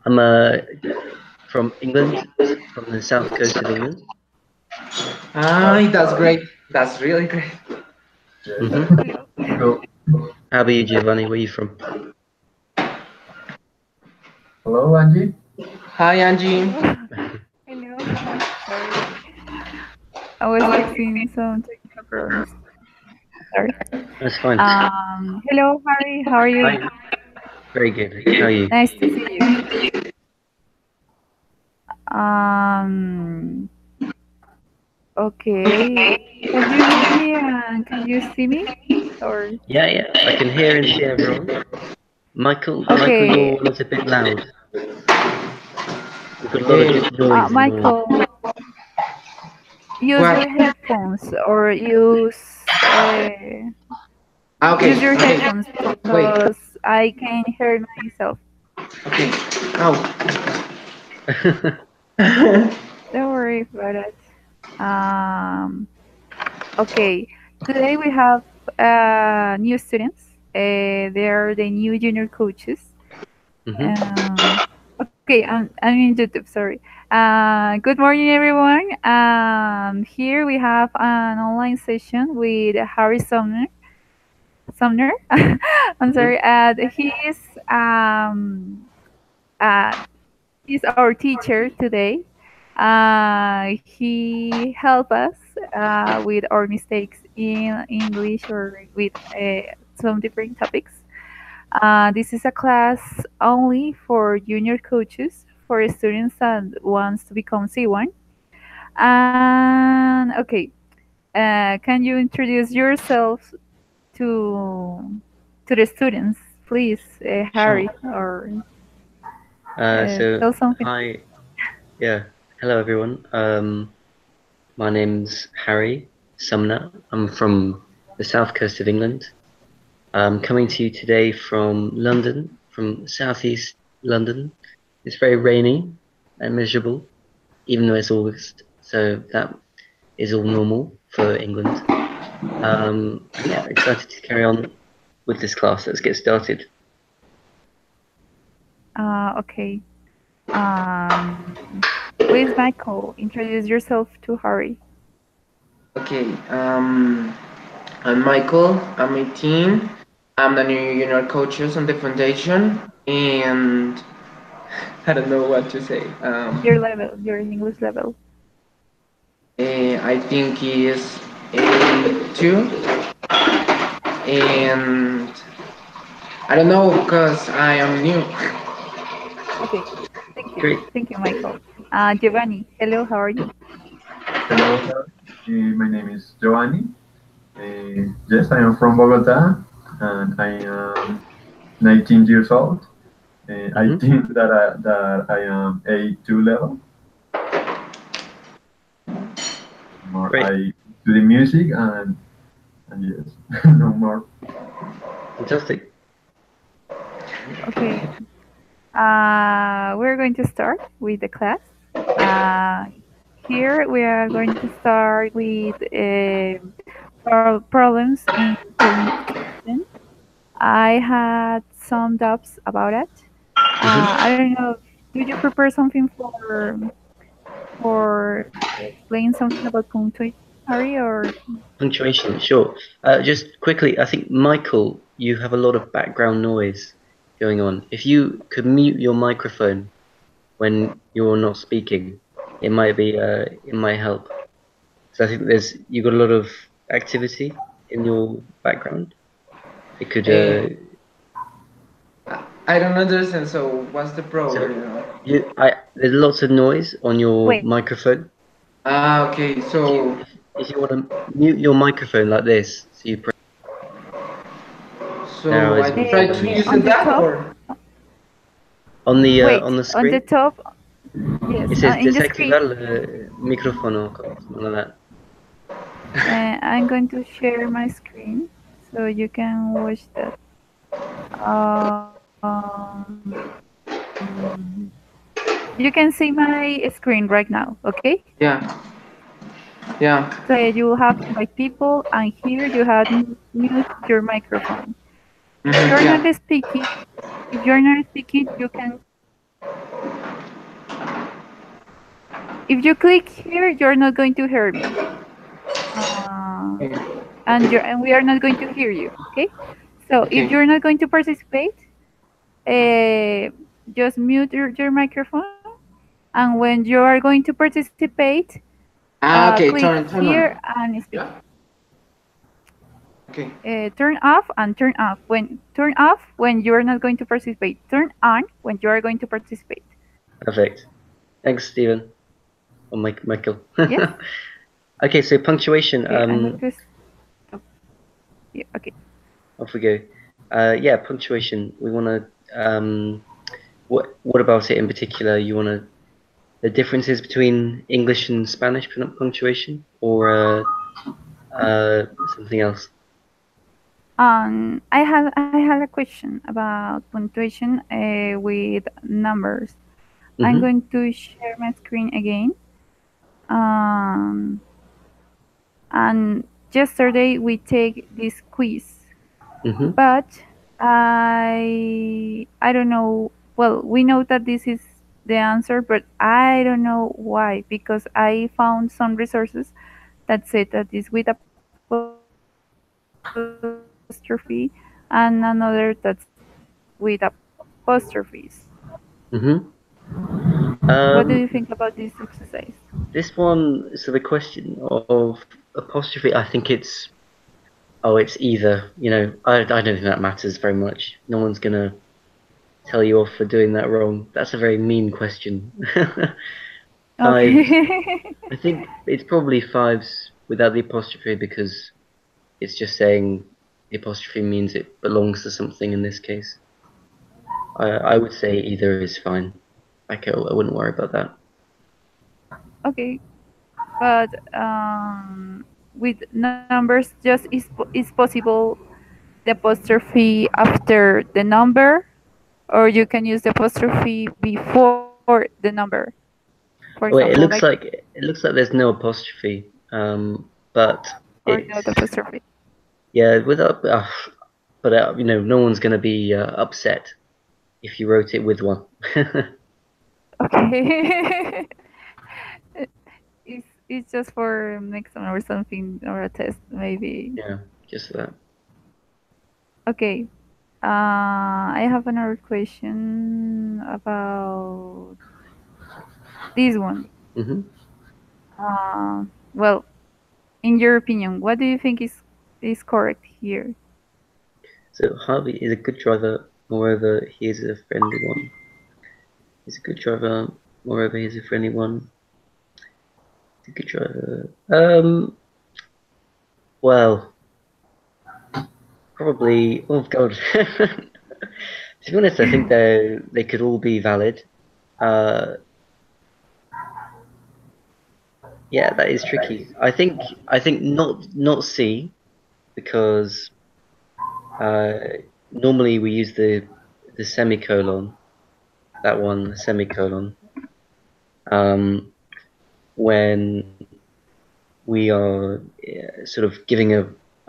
I'm from England, from the south coast of England. That's great. That's really great. Mm-hmm. Hello. How about you, Giovanni? Where are you from? Hello, Angie. Hi, Angie. Hello. Hello. Sorry. I was fixing some technical problems. Sorry. That's fine. Hello, Harry. How are you? Hi. Very good. How are you? Nice to see you. Um, okay. Can you hear me and can you see me? Or Yeah. I can hear and see everyone. Michael, okay. your one is a bit loud. We've got a lot of noise in your. Michael, use What? your headphones or Okay. use your Okay. headphones Wait. because I can hear myself. Okay. Oh. Don't worry about it. Um, okay, today we have new students. They are the new junior coaches. Mm-hmm. Okay, I'm in YouTube. Sorry. Good morning, everyone. Here we have an online session with Harry Sumner. Sumner. I'm Mm-hmm. sorry. Uh, he's our teacher today. He helped us with our mistakes in English or with some different topics. This is a class only for junior coaches for students that wants to become C1. And okay, can you introduce yourself to the students, please, Sure. Harry, or So tell something? hi. Yeah. Hello, everyone. My name's Harry Sumner. I'm from the south coast of England. I'm coming to you today from London, from southeast London. It's very rainy and miserable, even though it's August, so that is all normal for England. And yeah, excited to carry on with this class. Let's get started. Okay. Um, Please, Michael, introduce yourself to Harry. Okay. I'm Michael. I'm 18. I'm the new junior coaches on the foundation, and I don't know what to say. Your level, your English level. I think he is A2, and I don't know because I am new. Okay. Thank you. Great. Thank you, Michael. Giovanni, hello, how are you? Hello, my name is Giovanni. Yes, I am from Bogota, and I am 19 years old. I Mm-hmm. think that I am A2 level. More Great. I do the music and yes, no more. Fantastic. Okay. We're going to start with the class. Uh, Here we are going to start with problems in pronunciation. I had some doubts about it. Mm-hmm. I don't know. Do you prepare something for explain something about punctuation, Harry, or Punctuation, sure. Just quickly, I think Michael, you have a lot of background noise going on. If you could mute your microphone when you're not speaking, it might help. So I think you've got a lot of activity in your background. It could Eh, I don't understand. So what's the so problem? there's lots of noise on your wait? microphone. Okay. If you So if you want to mute your microphone like this, so you press so now I is muted try on to mute. use On the that top, or On wait, the on the screen, top, yes, it says in the desactivar screen. el micrófono, something like that. I'm going to share my screen so you can watch that. You can see my screen right now, okay? yeah, yeah. So you will have to invite people, and here you have mute your microphone. If you're not Yeah. speaking, if you're not speaking, you can if you click here, you're not going to hear me, uh, Okay. and we are not going to hear you. Okay. So if Okay. you're not going to participate, uh, just mute your microphone, and when you are going to participate, Okay. click Turn here on. and speak. Yeah. Okay. Turn off and turn off when you are not going to participate. Turn on when you are going to participate. Perfect. Thanks, Stephen. Or Michael. Yes. Okay, so punctuation. Okay. I'm going to stop. Yeah, okay. Off we go. Yeah, punctuation. We want to. What about it in particular? You want to the differences between English and Spanish punctuation, or something else? I had a question about punctuation with numbers. I'm Mm-hmm. going to share my screen again. Um, and yesterday we take this quiz, Mm-hmm. but I don't know. Well, we know that this is the answer, but I don't know why, because I found some resources that said that it's with apostrophe and another that's with apostrophes. Mm-hmm. What do you Um, think about this exercise? this one. So the question of apostrophe, I think it's either. I don't think that matters very much. No one's gonna tell you off for doing that wrong. That's a very mean question. Fives. Okay. I think it's probably fives without the apostrophe because it's just saying the apostrophe means it belongs to something in this case. I would say either is fine. I wouldn't worry about that. Okay, but with numbers, just is possible the apostrophe after the number, or you can use the apostrophe before the number. For Oh, example, wait, like it looks like there's no apostrophe. But or it's not apostrophe. yeah without. But no one's gonna be upset if you wrote it with one. Okay. It's just for next time or something or a test maybe. Yeah, just that. Okay. I have another question about this one. Hmm. Well, in your opinion, what do you think is correct here? So Harvey is a good driver. Moreover, he is a friendly one. He's a good driver. Moreover, he's a friendly one. He's a good driver. Well, probably. Oh God. To be honest, I think they could all be valid. Uh, yeah, that is tricky. I think not C because normally we use the semicolon. That one, the semicolon. When we are sort of giving a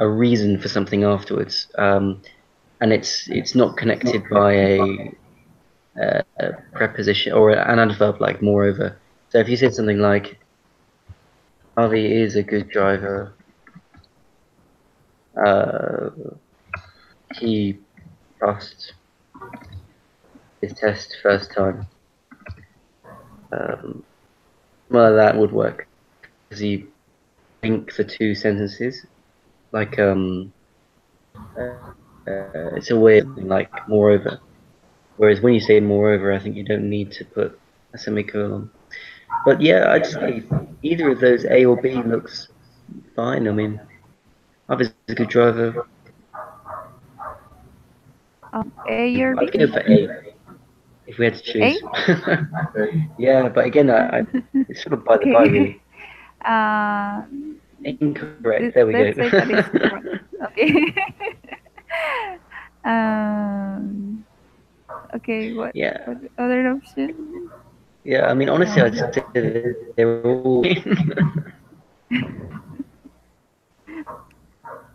reason for something afterwards, and it's not connected by a preposition or an adverb like moreover. So if you said something like Harvey is a good driver, uh, he passed his test first time. Well, that would work because you link the two sentences like it's a way of like moreover. Whereas when you say moreover, I think you don't need to put a semicolon. But yeah, I'd say either of those, A or B, looks fine. I mean, Harvey's a good driver. A or I'd B? go for A if we had to A? choose. Yeah, but again, it's sort of by the by, Okay. really. Uh, Incorrect. There we go. let's say that is correct. Okay. um, okay. Yeah, What other option? yeah. I mean, honestly, I'd say they're all.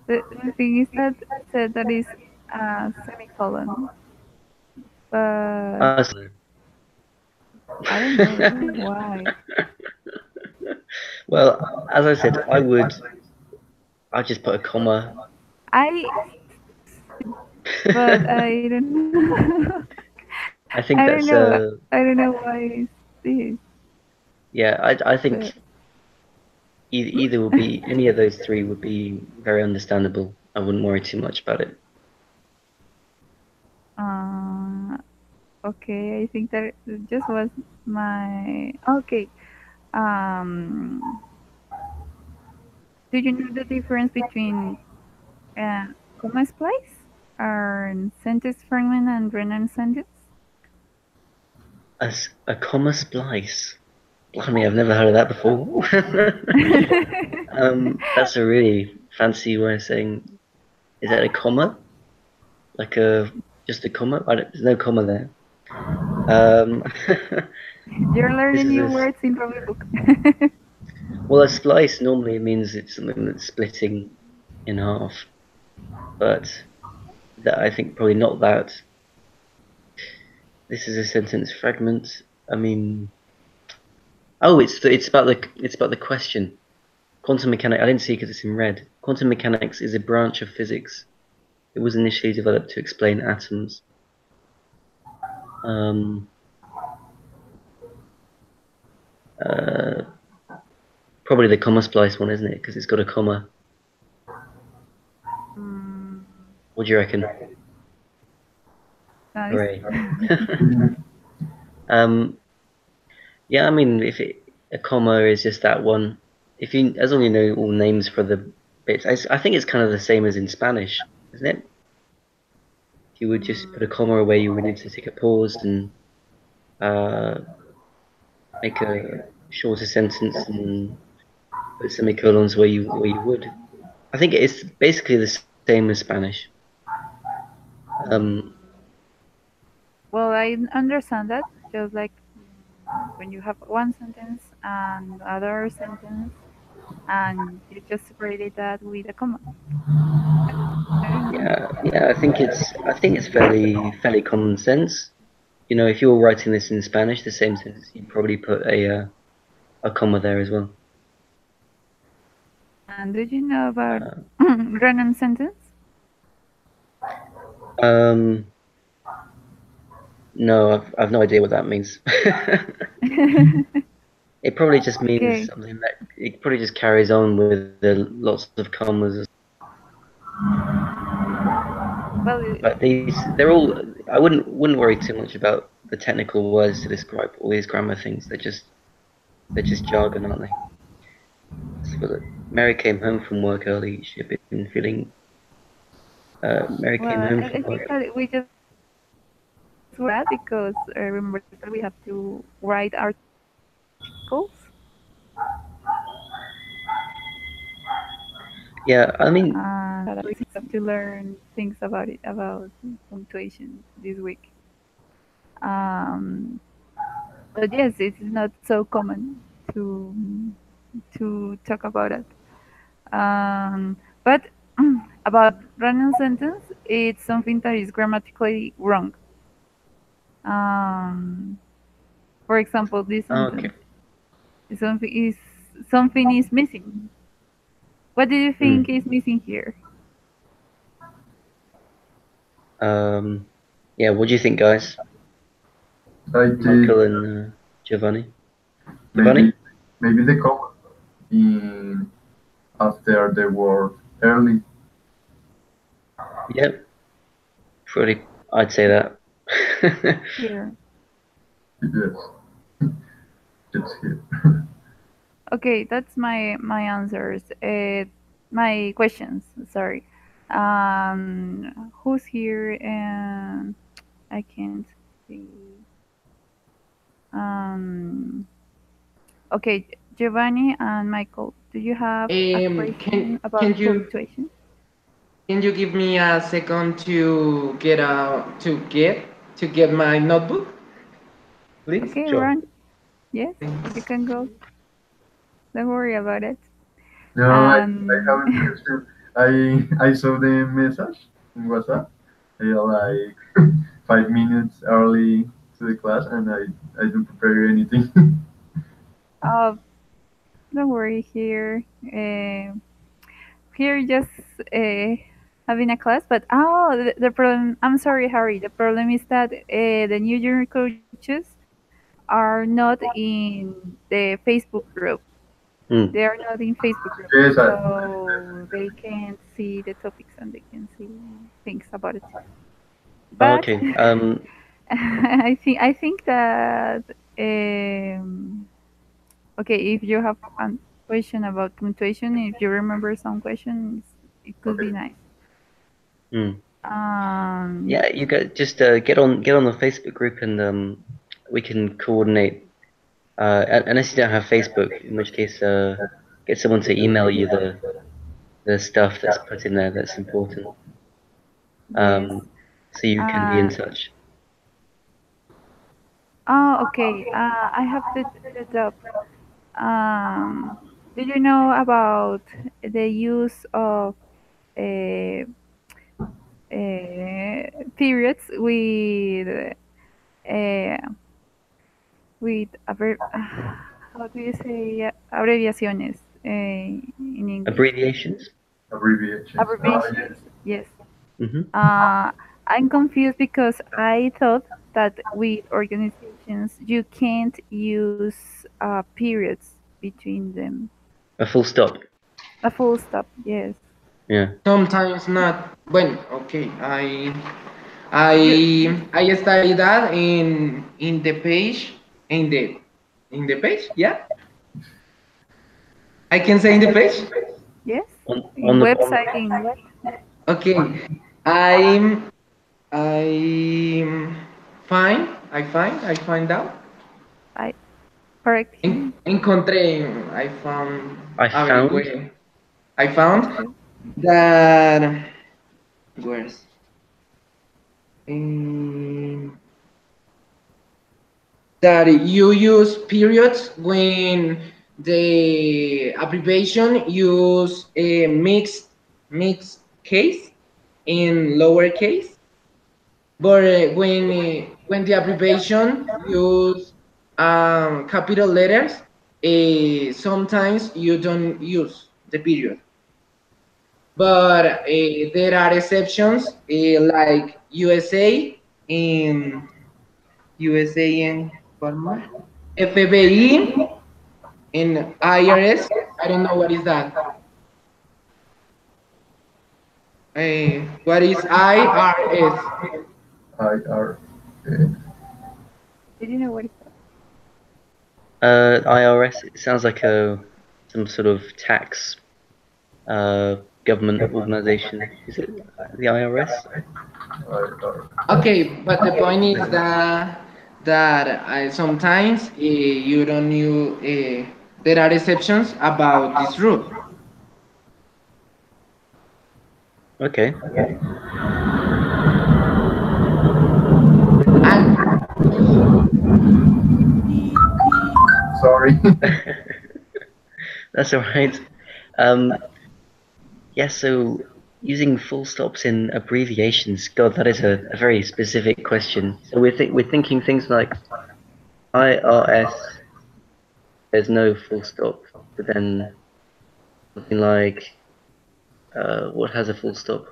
The thing is that said that is semicolon, but uh, I don't know why. Well, as I said, I'd just put a comma. I, but I don't know. I I think don't that's know. I don't know why it's this. yeah. I But think either would be any of those three would be very understandable. I wouldn't worry too much about it. uh, okay, I think that it just was my okay. Um, do you know the difference between comma splice or sentence fragment and random sentence? A comma splice. Blimey, I've never heard of that before. That's a really fancy way of saying. Is that a comma? Like just a comma? There's no comma there. Um, You're this learning is new a words in Robbie Book. well, a splice normally means it's something that's splitting in half, but that I think probably not that. This is a sentence fragment. I mean, oh, it's about the question. Quantum mechanics. I didn't see because it's in red. Quantum mechanics is a branch of physics. It was initially developed to explain atoms. Um, uh, Probably the comma splice one, isn't it? Because it's got a comma. Mm, What do you reckon? nice. Hooray. um, yeah, I mean, a comma is just that one. As long as you know all names for the bits, I think it's kind of the same as in Spanish, isn't it? You would just put a comma where you would need to take a pause and uh, make a shorter sentence and put semicolons where you would. I think it's basically the same as Spanish. Um, Well, I understand that. Just like when you have one sentence and other sentence, and you just separated that with a comma. I don't know. yeah, I think it's fairly common sense. You know, if you were writing this in Spanish, the same sentence, you'd probably put a comma there as well. And do you know about Uh, random sentence? um, no, I've no idea what that means. It probably just means Okay. something that it probably just carries on with the lots of commas. Well, But they're all. I wouldn't worry too much about the technical words to describe all these grammar things. They're just jargon, aren't they? So Mary came home from work early. She'd been feeling. Mary well, came home I from think work. that we just were that because remember that we have to write articles. Yeah, I mean, That we have to learn things about it, about punctuation this week. Um, but yes, it's not so common to talk about it. But about random sentence, it's something that is grammatically wrong. Um, for example, this okay. sentence is something is missing. What do you think Mm. is missing here? Yeah, what do you think, guys? I think Michael and Giovanni. maybe Giovanni? maybe the comma in after the word early. Yep, pretty. I'd say that. Here. Yes, it's here. Okay, that's my answers. My questions. Sorry. Who's here? And I can't see. Um, okay, Giovanni and Michael, do you have a Can question about can you punctuation? give me a second to get to get my notebook, please? Okay, Sure. Ron. Yes, you can go. Don't worry about it. No, I Um, haven't question. I saw the message in WhatsApp. Like 5 minutes early to the class, and I didn't prepare anything. uh, Don't worry here. Here just uh, having a class, but the problem. I'm sorry, Harry. The problem is that the new junior coaches are not in the Facebook group. Mm. They are not in Facebook group, Yes, so they can see the topics and they can see things about it. Oh, But okay. I think that okay, if you have a question about punctuation, if you remember some questions, it could be okay. nice. mm. Um, Yeah, you guys just get on the Facebook group and we can coordinate. Unless you don't have Facebook, in which case get someone to email you the stuff that's put in there that's important. yes. So you can be in Uh, touch. okay. I have the job. Um, do you know about the use of uh, periods uh, how do you say abreviaciones in English? Abbreviations? Abbreviations. Abbreviations. Yes. Yes. Mm-hmm. I'm confused because I thought that with organizations you can't use periods between them. A full stop. A full stop. Yes. Yeah. Sometimes not. Well, okay. You. I study that in the page in the page. Yeah, I can say in the page. Yes. On In the website in what? Okay, I'm I'm fine. I find out. I correct him. Encontré. I found. I found Averigüé. I found Okay. that. Where's? Um, that you use periods when the abbreviation use a mixed case in lowercase, but when the abbreviation use capital letters, sometimes you don't use the period. But there are exceptions like USA in what more? FBI in IRS. I don't know what is that. What is IRS? IR. Did you know what it was? IRS. It sounds like some sort of tax government organization. Is it the IRS? IR. Okay, but the point is that sometimes you don't knew there are exceptions about this rule. Okay. And Sorry. That's all right. Yeah, so using full stops in abbreviations, God, that is a very specific question. So we're thinking things like IRS, there's no full stop, but then something like what has a full stop?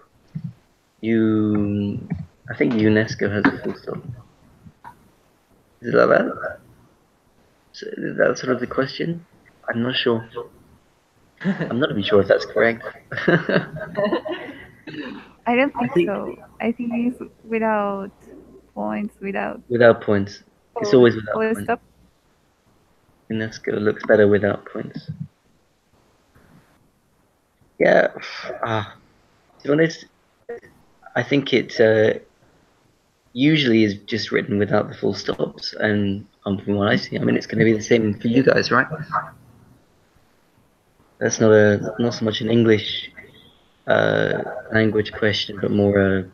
I think UNESCO has a full stop. Is it like that? So is that sort of the question? I'm not sure. I'm not even sure if that's correct. I don't I think think so. I think it's without points, without without points. It's full, always without full points. stop. UNESCO looks better without points. Yeah, to be honest, I think it usually is just written without the full stops, and from what I see, I mean, it's going to be the same for you guys, right? That's not so much an English language question, but more a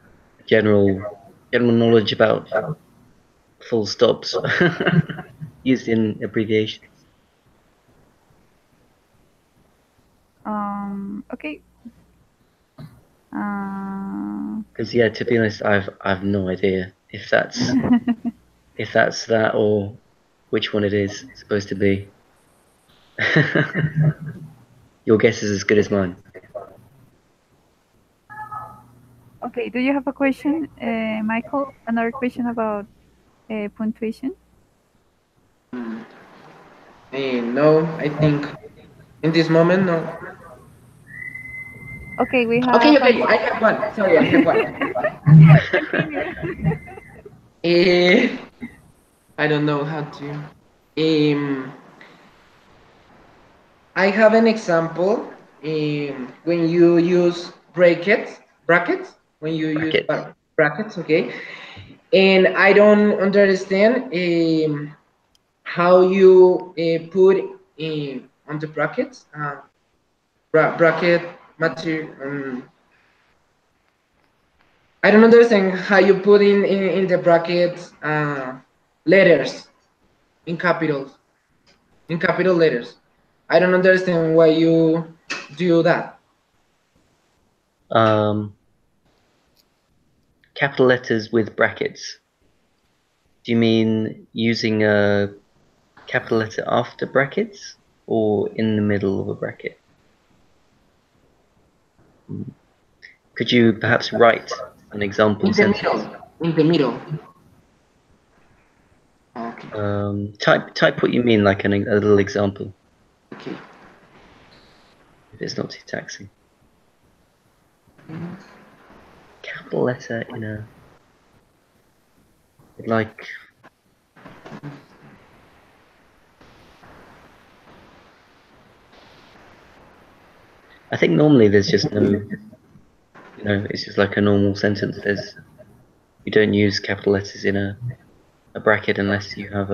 general knowledge about full stops used in abbreviations. Okay. Because yeah, to be honest, I've no idea if that's that or which one it is supposed to be. Your guess is as good as mine. Okay, do you have a question, Michael? Another question about punctuation? No, I think in this moment, no. Okay, we Okay, have okay, I have one. Sorry, I have one. continue. Eh, I don't know how to. I have an example. When you use brackets, when you use Brackets. brackets, okay. And I don't understand how you put on the brackets, bracket material. I don't understand how you put in the brackets letters in capitals, in capital letters. I don't understand why you do that. Capital letters with brackets. Do you mean using a capital letter after brackets or in the middle of a bracket? Could you perhaps write an example In the sentence? middle. In the middle. Okay. Type what you mean, like a little example, Okay. if it's not too taxing. Capital letter in a like. I think normally there's just no, it's just like a normal sentence. You don't use capital letters in a bracket unless you have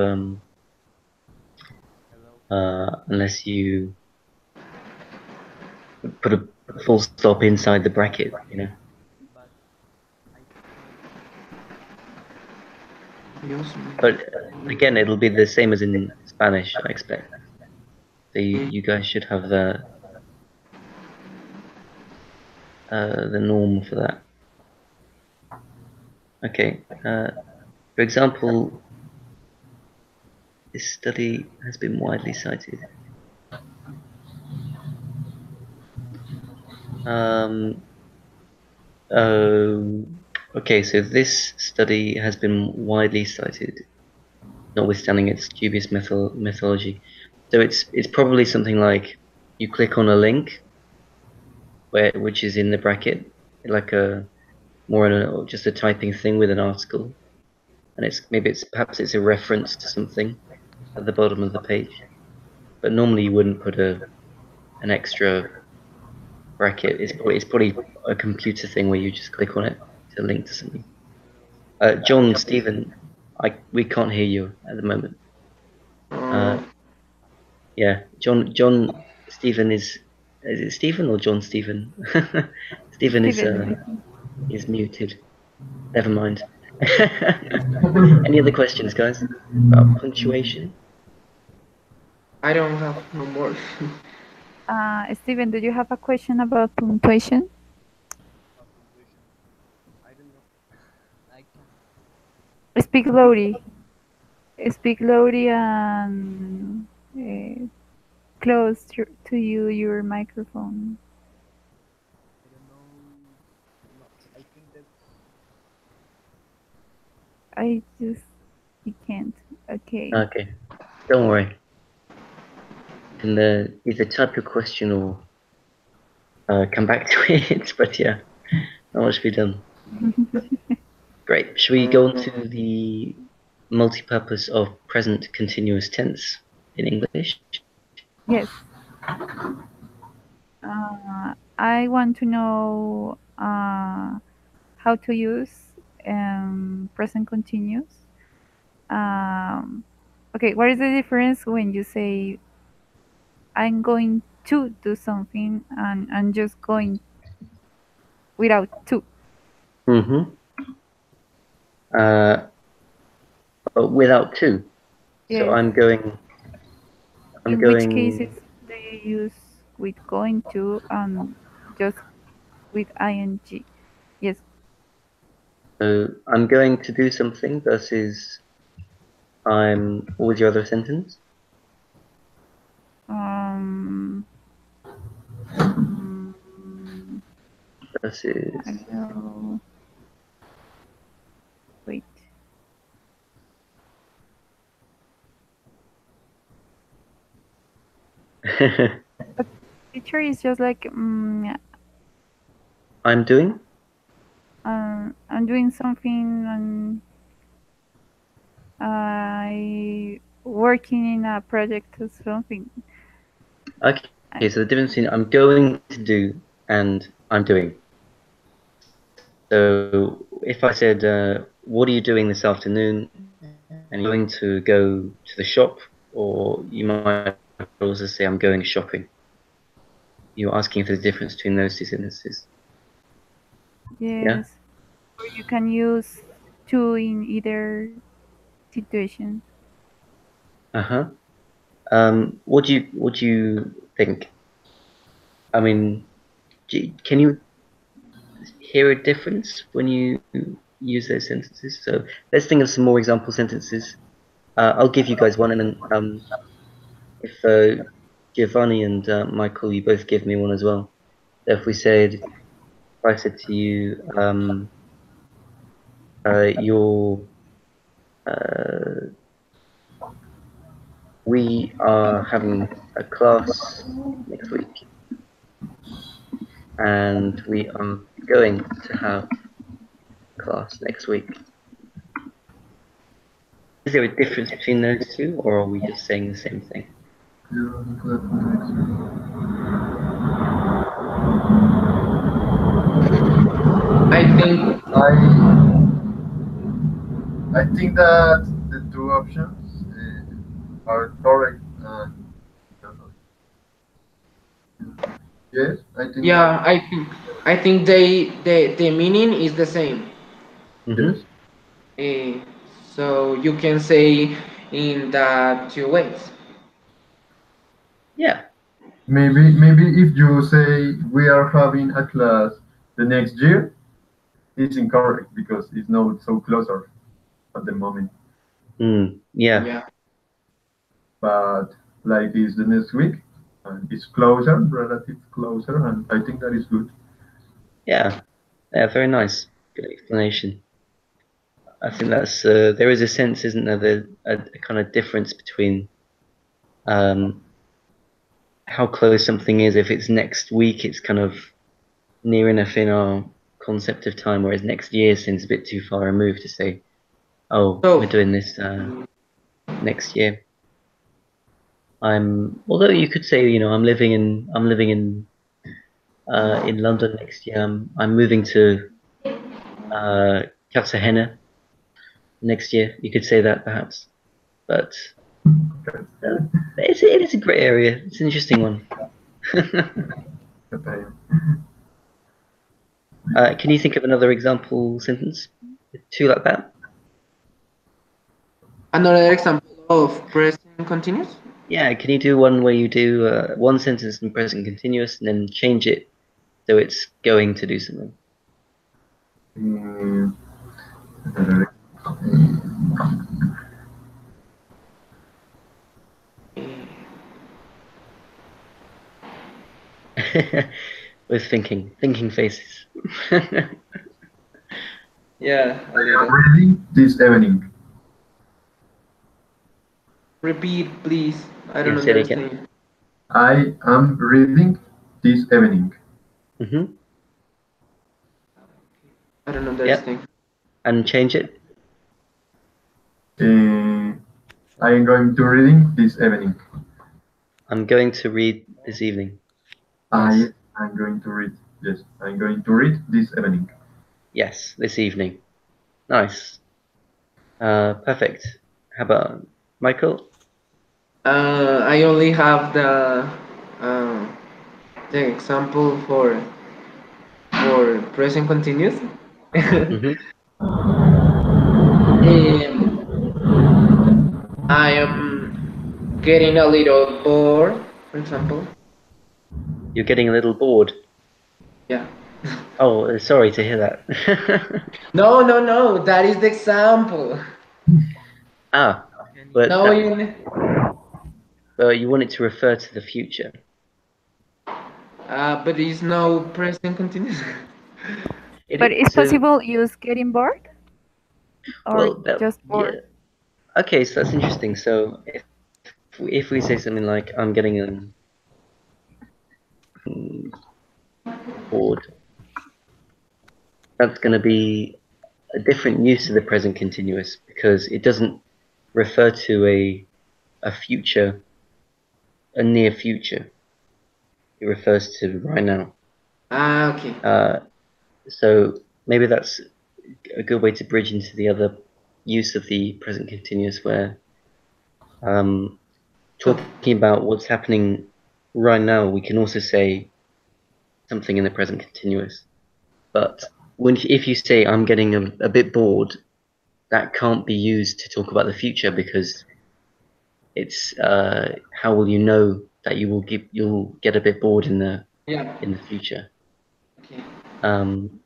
unless you put a full stop inside the bracket, But again, it'll be the same as in Spanish, I expect. So you guys should have the norm for that. Okay. For example, this study has been widely cited. Okay, so this study has been widely cited, notwithstanding its dubious methodology. So it's probably something like you click on a link which is in the bracket, like just a typing thing with an article, and perhaps it's a reference to something at the bottom of the page. But normally you wouldn't put an extra bracket. It's probably a computer thing where you just click on it to link to something. John, Stephen, we can't hear you at the moment. Yeah, John, Stephen is it Stephen or John Stephen? Stephen is muted. Never mind. Any other questions, guys, about punctuation? I don't have no more. Steven, do you have a question about punctuation? Speak slowly. Speak slowly and close to you your microphone. I just you can't. Okay. Okay, don't worry. You can either type your question or come back to it. But yeah, not much to be done. Great. Should we go on to the multi-purpose of present continuous tense in English? Yes. I want to know how to use present continuous. Okay, what is the difference when you say I'm going to do something and I'm just going without to? Mm-hmm. But without to. So Yes. I'm going. In which cases do you use with going to and just with ing? Yes. So I'm going to do something versus I'm. What was your other sentence? versus. I know. Wait. Teacher is just like I'm doing. I'm doing something and I working in a project or something. Okay, so the difference between I'm going to do and I'm doing. So if I said, what are you doing this afternoon? And you're going to go to the shop, or you might also say, I'm going shopping. You're asking for the difference between those two sentences. Yeah? Yes. Or you can use to in either situation. Uh-huh. What do you think? I mean, can you hear a difference when you use those sentences? So let's think of some more example sentences. I'll give you guys one, and then if Giovanni and Michael, you both give me one as well. So if I said to you, you're, we are having a class next week, and we are going to have class next week. Is there a difference between those two, or are we just saying the same thing? I think I think that the two options are correct. Yes, I think that. yeah, I think the meaning is the same. Mm-hmm. Yes. Uh, so you can say in the two ways. Yeah. Maybe if you say we are having a class the next year, it's incorrect because it's not so closer at the moment. Yeah. Yeah. But like it's the next week, and it's closer, relative closer, and I think that is good. Yeah. Yeah. Very nice. Good explanation. I think that's there is a sense, isn't there, a kind of difference between um, how close something is. If it's next week, it's kind of near enough in our concept of time, whereas next year seems a bit too far removed to say, oh, So we're doing this next year. Although you could say, I'm living in London next year. I'm moving to Cartagena next year. You could say that perhaps, but it is a great area. It's an interesting one. Okay. Can you think of another example sentence? Two like that? another example of present continuous. Yeah, can you do one where you do one sentence in present continuous and then change it so it's going to do something? Mm, With thinking faces. Yeah, a I am little. reading this evening. Repeat, please. I don't Yeah, say it again. understand. I am reading this evening. Mm-hmm. I don't Yep. understand. And change it. I am going to reading this evening. I'm going to read this evening. I Nice. am going to read. Yes, I'm going to read this evening. Yes, this evening. Nice. Perfect. How about Michael? I only have uh, the example for present continuous. Mm-hmm. I am getting a little bored, for example. You're getting a little bored. Yeah. Oh, sorry to hear that. No, no, no. That is the example. Ah, but No, that, you. but you want it to refer to the future. But it's no present continuous. But it's So, possible use getting bored or well, just bored? yeah. Okay, so that's interesting. So if we say something like I'm getting bored, that's going to be a different use of the present continuous because it doesn't refer to a future, a near future. It refers to right now. Ah, okay. So maybe that's a good way to bridge into the other use of the present continuous, where So, talking about what's happening right now, we can also say something in the present continuous. But if you say I'm getting a bit bored, that can't be used to talk about the future because it's how will you know that you'll get a bit bored in the yeah. future? Okay. Um,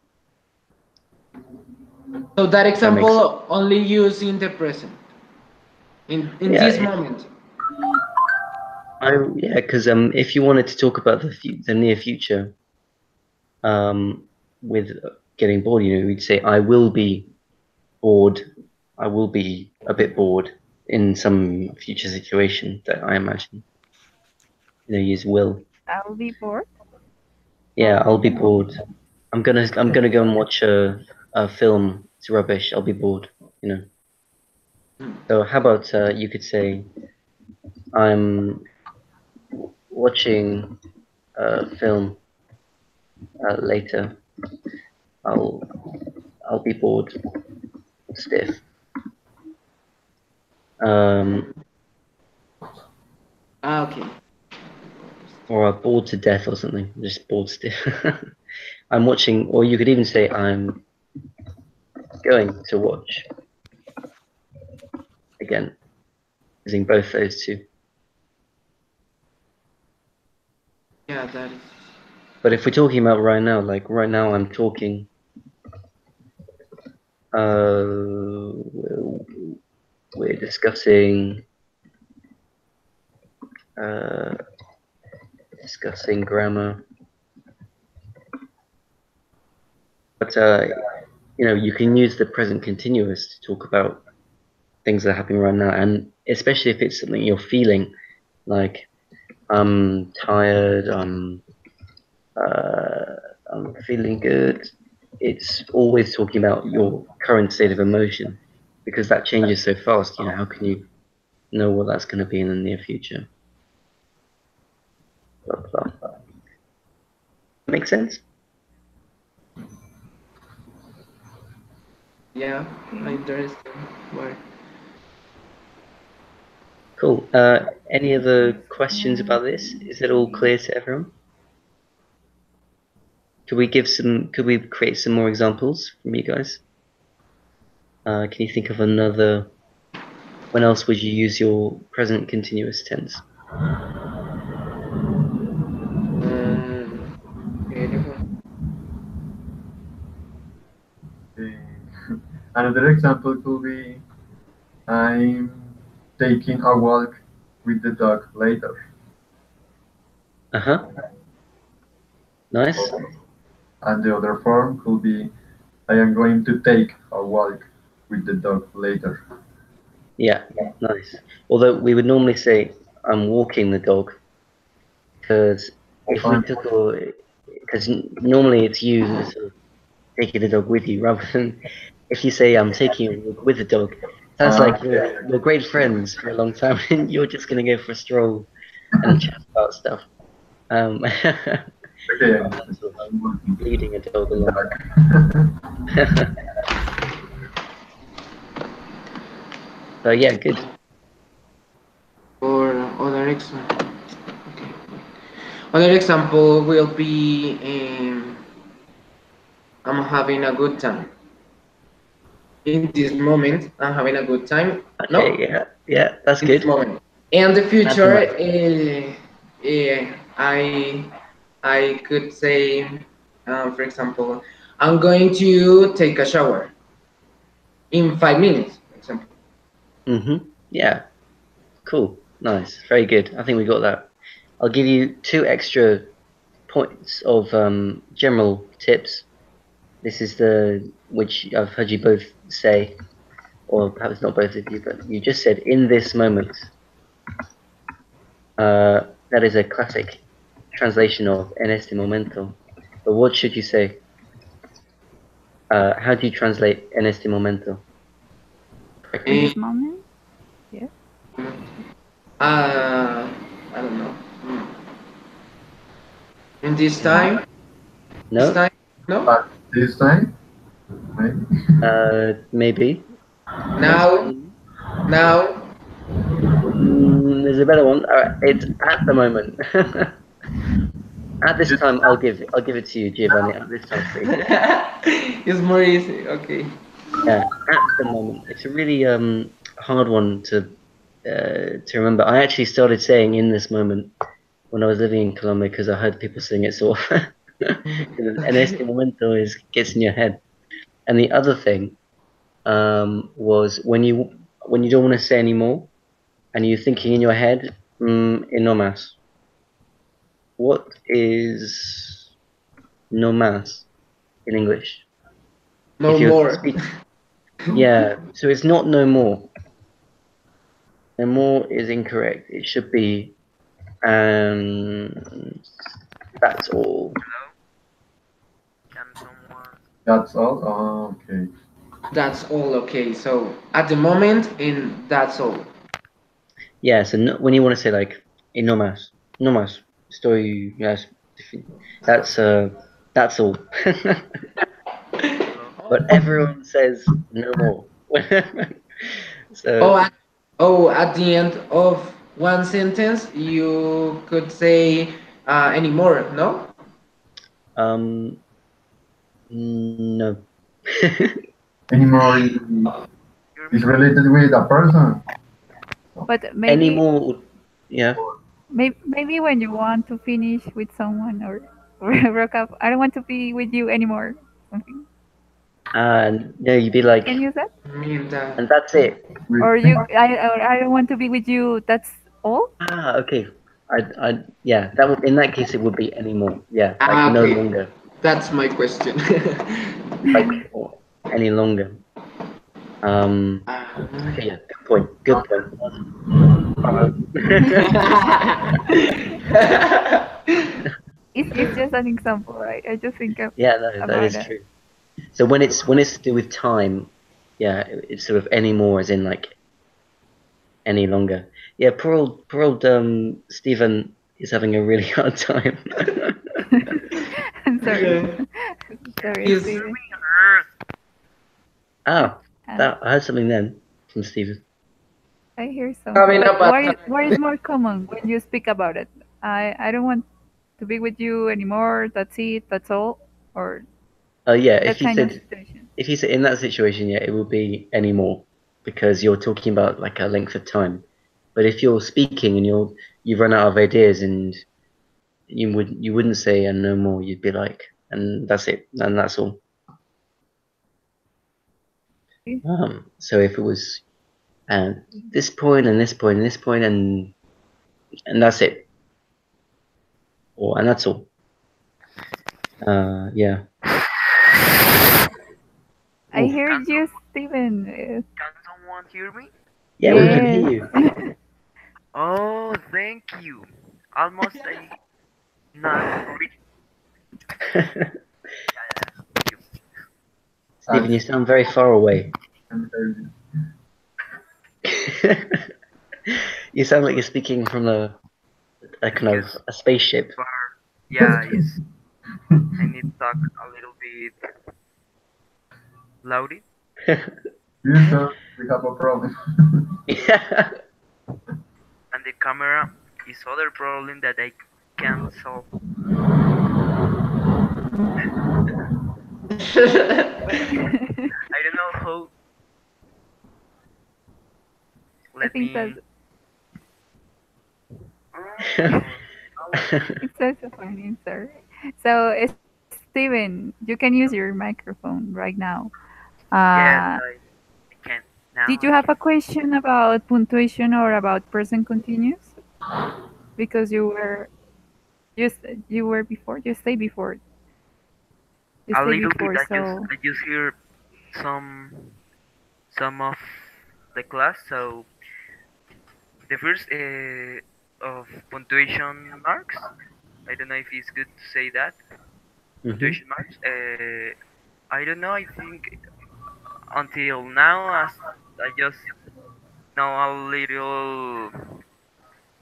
So that that makes example only used in the present, in yeah. this moment. Yeah, because if you wanted to talk about the near future, with getting bored, we'd say I will be bored. I will be a bit bored in some future situation that I imagine. Use will. I'll be bored. Yeah, I'll be bored. I'm gonna go and watch a film. It's rubbish. I'll be bored. So how about you could say I'm watching a film later. I'll I'll be bored stiff. Um, Ah, okay. or bored to death or something. Just bored stiff. I'm watching, or you could even say I'm going to watch again, using both those two. Yeah, that is. But if we're talking about right now, like right now, I'm talking. We're discussing uh, grammar, but you can use the present continuous to talk about things that are happening right now, and especially if it's something you're feeling, like I'm tired, I'm feeling good. It's always talking about your current state of emotion because that changes so fast. How can you know what that's going to be in the near future? Blah, blah, blah. Make sense? Yeah, I understand. Why? Cool. Any other questions about this? Is it all clear to everyone? Could we create some more examples from you guys? Can you think of another? When else would you use your present continuous tense? Beautiful. Another example could be I'm taking a walk with the dog later. Uh-huh. Nice. And the other form could be I am going to take a walk with the dog later. Yeah, nice. Although we would normally say I'm walking the dog because if we I'm took because normally it's you sort of taking the dog with you rather than if you say I'm taking a walk with the dog. Sounds like you're great friends for a long time and you're just gonna go for a stroll and chat about stuff. okay, Rather than sort of leading a dog the along. dog. So yeah, good. Or other example. Okay. Other example will be I'm having a good time. In this moment, I'm having a good time. Okay, No, yeah, that's in this good. moment. And the That's a future, nice. I could say, for example, I'm going to take a shower in 5 minutes, for example. Yeah, cool. Nice. Very good. I think we got that. I'll give you two extra points of general tips. This is which I've heard you both say, or perhaps not both of you, but you just said in this moment. That is a classic translation of en este momento. But what should you say? How do you translate en este momento? In this moment? Yeah. I don't know. In this time? No? This time? No? But this time, maybe. Maybe. Now? Now? There's a better one. It's at the moment. At this time, I'll give it to you, Giovanni. At this time, please. It's more easy. Okay. Yeah, at the moment. It's a really hard one to remember. I actually started saying in this moment when I was living in Colombia because I heard people sing it so often. En este momento gets in your head. And the other thing was when you don't want to say anymore and you're thinking in your head, no más. What is no más in English? No more. Yeah, so it's not no more. No more is incorrect. It should be that's all. Hello? Can someone? That's all? Oh, okay. That's all okay. So at the moment, that's all. Yeah, so no, when you want to say like no más, estoy, yes, that's all. But everyone says no more. So At the end of one sentence, you could say anymore, no? No. Anymore is related with a person. But maybe Anymore, yeah. maybe when you want to finish with someone or broke up, I don't want to be with you anymore. Something. No, you'd be like, Can you use that? I mean that. and that's it. Or I don't want to be with you. That's all. Okay. Yeah, that would, in that case it would be anymore. Yeah, like no Okay. longer. That's my question. Like any longer. Okay, yeah, good point. It's just an example, right? I just think of Yeah, no, that is it. true. So when it's to do with time, yeah, it's sort of any more as in like any longer. Yeah, poor old Stephen is having a really hard time. I'm sorry. Sorry, Yes. Steven. I heard something then from Stephen. I hear something. Coming But up what is more common when you speak about it? I don't want to be with you anymore. That's it. That's all. Or Yeah, that kind of situation. if you said in that situation, yeah, it would be any more because you're talking about like a length of time. But if you're speaking and you've run out of ideas and you wouldn't say and no more, you'd be like, and that's it, and that's all. So if it was this point and this point and this point and that's it, and that's all. Yeah. I hear you, Steven. Can someone hear me? Yeah, we can hear you. Oh, thank you. Almost a not reach. Stephen, you sound very far away. You sound like you're speaking from a kind of a spaceship. Yeah, yes. I need to talk a little bit louder. Houston, we have a problem. Yeah. And the camera is other problem that I can't solve. I don't know how. I think that's Oh, it's so funny. Sorry. So, Steven, you can use your microphone right now. yes, I can now. Did you have a question about punctuation or about present continuous? Because you were before. You stayed before. you A stayed little bit. before, so I just hear some some of the class. So the first of punctuation marks. I don't know if it's good to say that Hmm. punctuation marks. I don't know. I think until now, as I just know a little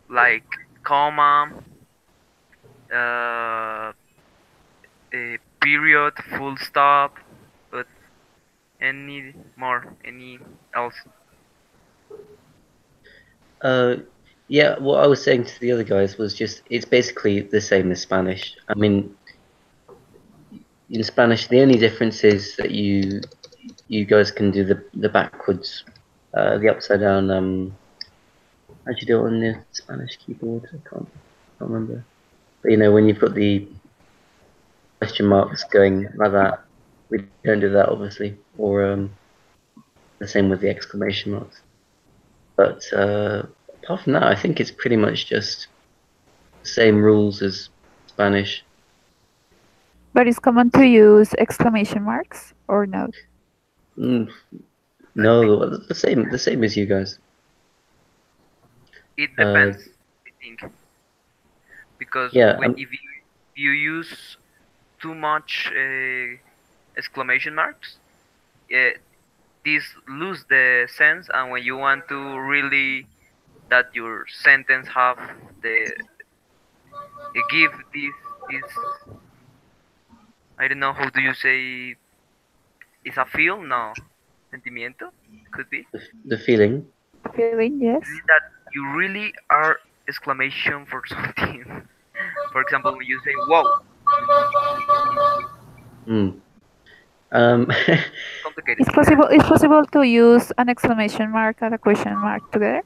like comma, uh, a period, full stop, but any else? Uh, yeah, what I was saying to the other guys was just it's basically the same as Spanish. I mean, in Spanish, the only difference is that you guys can do the backwards, the upside down. How'd you do it on the Spanish keyboard? I can't remember. But you know, when you've got the question marks going like that, we don't do that obviously, or the same with the exclamation marks. But apart from that, I think it's pretty much just the same rules as Spanish. but it's common to use exclamation marks or no? Mm, I think no, the same as you guys. it Uh, depends. I think because yeah, when if you use too much exclamation marks, uh, these lose the sense, and when you want to really that your sentence have the give this I don't know how do you say is a feel no sentimiento could be the feeling. Feeling, yes. that you really are exclamation for something. For example, when you say "wow," Mm. Um, complicated. It's possible to use an exclamation mark and a question mark together.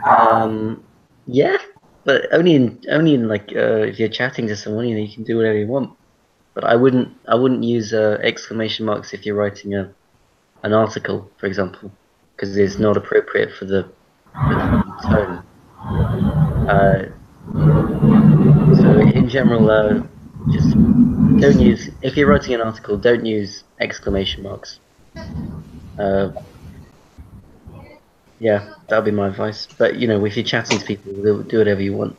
um, yeah, but only in like if you're chatting to someone, you know, you can do whatever you want. But I wouldn't use exclamation marks if you're writing an article, for example, because it's not appropriate for the tone. Uh, so in general, just don't use if you're writing an article, don't use exclamation marks. Uh, yeah, that'll be my advice. But you know, if you're chatting to people, do whatever you want.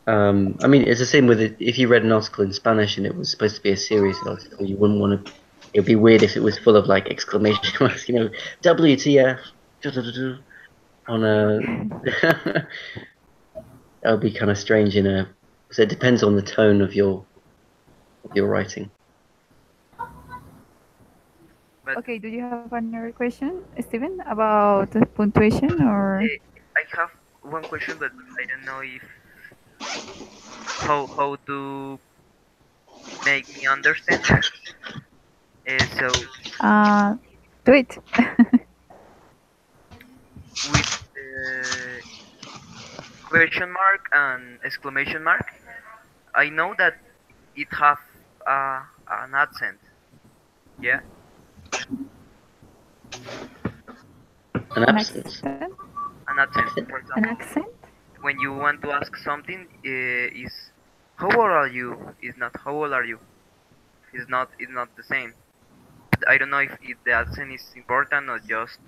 I mean, it's the same with it. If you read an article in Spanish and it was supposed to be a serious article, you wouldn't want to. It'd be weird if it was full of like exclamation marks, you know, WTF, on a. That would be kind of strange in a. So it depends on the tone of your writing. But Okay, do you have another question, Steven, about the punctuation or? I have one question, but I don't know if how to make me understand. So Uh, do it. with question mark and exclamation mark, I know that it have an accent. Yeah, An An absence. accent? an accent. Accent. For An example, accent? when you want to ask something, is how old are you? Is not how old are you? It's not the same. I don't know if the accent is important or just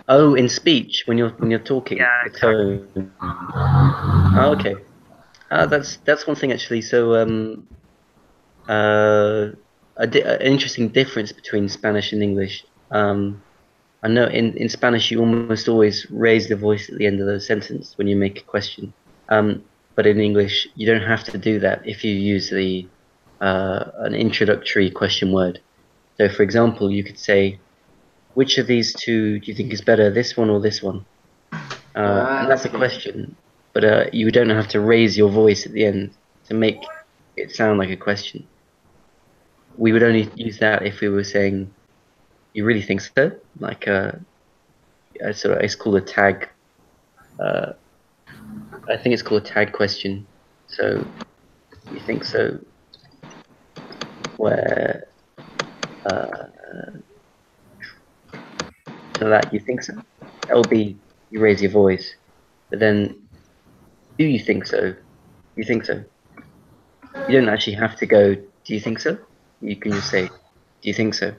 Oh, in speech when you're talking, yeah the exactly. tone. Oh, okay. That's one thing actually. So an interesting difference between Spanish and English. I know in Spanish you almost always raise the voice at the end of the sentence when you make a question. But in English you don't have to do that if you use the an introductory question word. So for example, you could say, which of these two do you think is better, this one or this one? And that's a Okay. question, but you don't have to raise your voice at the end to make it sound like a question. We would only use that if we were saying, "You really think so?" Like sort of, it's called a tag. Uh, I think it's called a tag question. So you think so? Where uh, so that you think so? That would be you raise your voice, but then do you think so? You think so? You don't actually have to go, do you think so? You can just say, do you think so?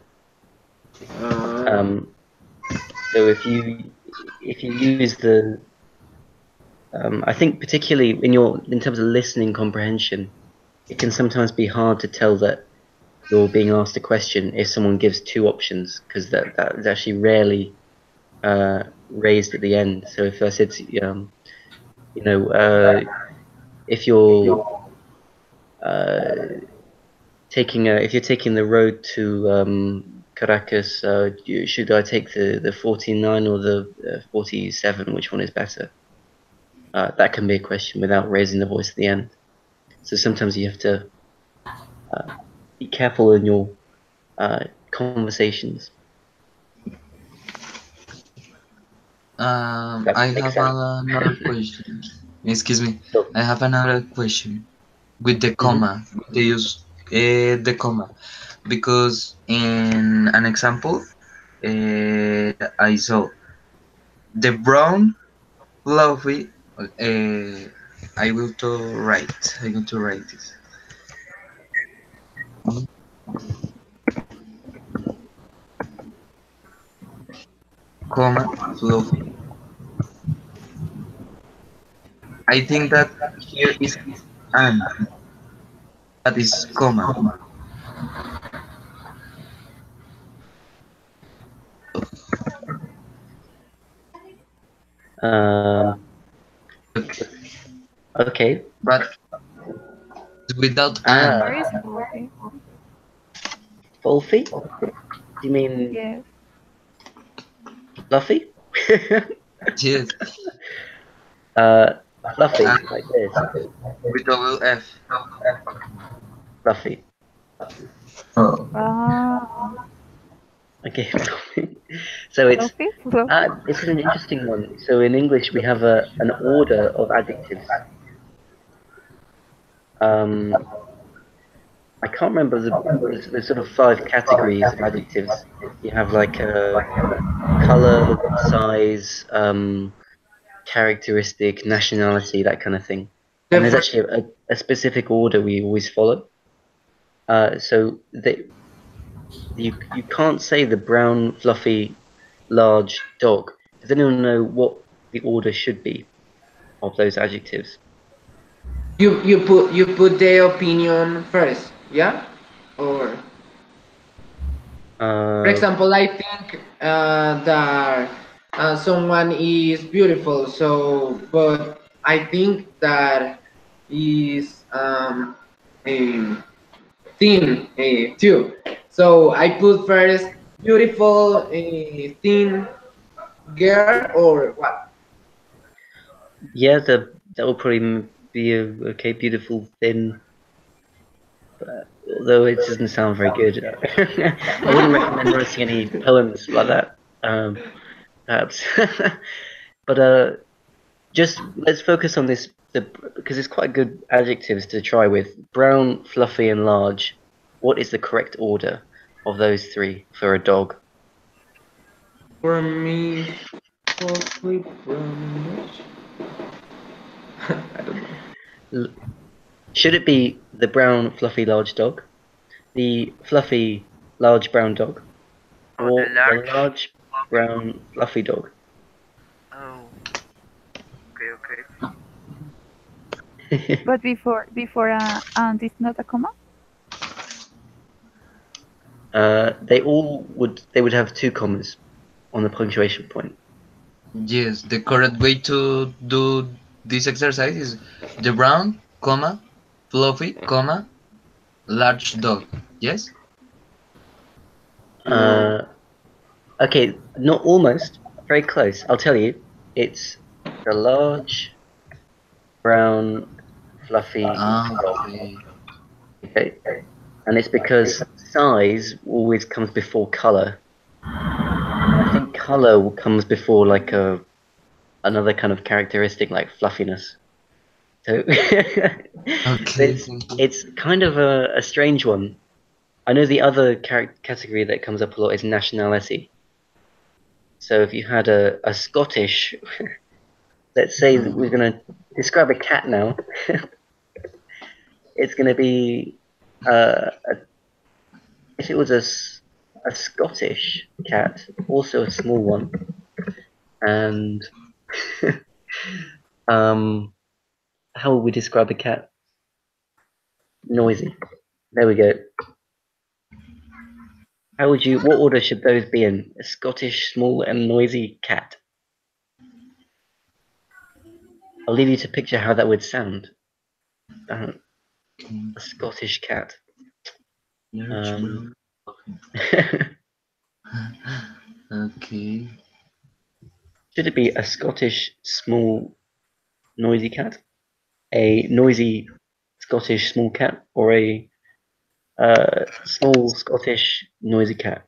So if you use the I think particularly in terms of listening comprehension, it can sometimes be hard to tell that you're being asked a question if someone gives two options, because that is actually rarely raised at the end. So if I said, if you're if you're taking the road to Caracas, should I take the 49 or the 47? Which one is better? That can be a question without raising the voice at the end. So sometimes you have to be careful in your conversations. I have another question. Excuse me. Sure. I have another question with the comma. They use the comma because in an example, I saw the brown fluffy. I will to write. I going to write this. Comma fluffy. I think that here is an. That is comma. Okay. But without an. Where is fluffy? Fluffy? Do you mean Yes. fluffy? Yes. Fluffy, like this. With double F. Fluffy. Oh, Okay. So it's Fluffy? Fluffy? this is an interesting one. So in English we have an order of adjectives. I can't remember the sort of 5 categories of adjectives. You have like color, size, characteristic, nationality, that kind of thing. And there's actually a specific order we always follow. So you can't say the brown, fluffy, large dog. Does anyone know what the order should be of those adjectives? You put the opinion first, yeah? Or for example, I think that someone is beautiful, so but I think that is thin too. So I put first beautiful thin girl or what? Yeah, that will probably be okay, beautiful, thin. Although it doesn't sound very good. I wouldn't recommend writing any poems like that, perhaps. But just let's focus on this, because it's quite good adjectives to try with. Brown, fluffy, and large. What is the correct order of those 3 for a dog? For me, fluffy brown. I don't know. Should it be the brown, fluffy, large dog, the fluffy, large brown dog, or the large, brown, fluffy dog? Oh. Okay. But before and it's not a comma? They would have 2 commas on the punctuation point. Yes, the correct way to do this exercise is the brown, comma, fluffy, comma, large dog. Yes? Okay, not almost, very close. I'll tell you, it's the large, brown, fluffy dog. Okay. Okay, and it's because size always comes before color. I think color comes before like another kind of characteristic like fluffiness. So Okay. it's kind of a strange one. I know the other category that comes up a lot is nationality. So if you had a Scottish, let's say that we're going to describe a cat now. It's going to be if it was a Scottish cat, also a small one, and how would we describe a cat? Noisy. There we go. How would you? What order should those be in? A Scottish, small, and noisy cat. I'll leave you to picture how that would sound. A Scottish cat. Okay. Should it be a Scottish, small, noisy cat, a noisy Scottish small cat, or a small Scottish noisy cat?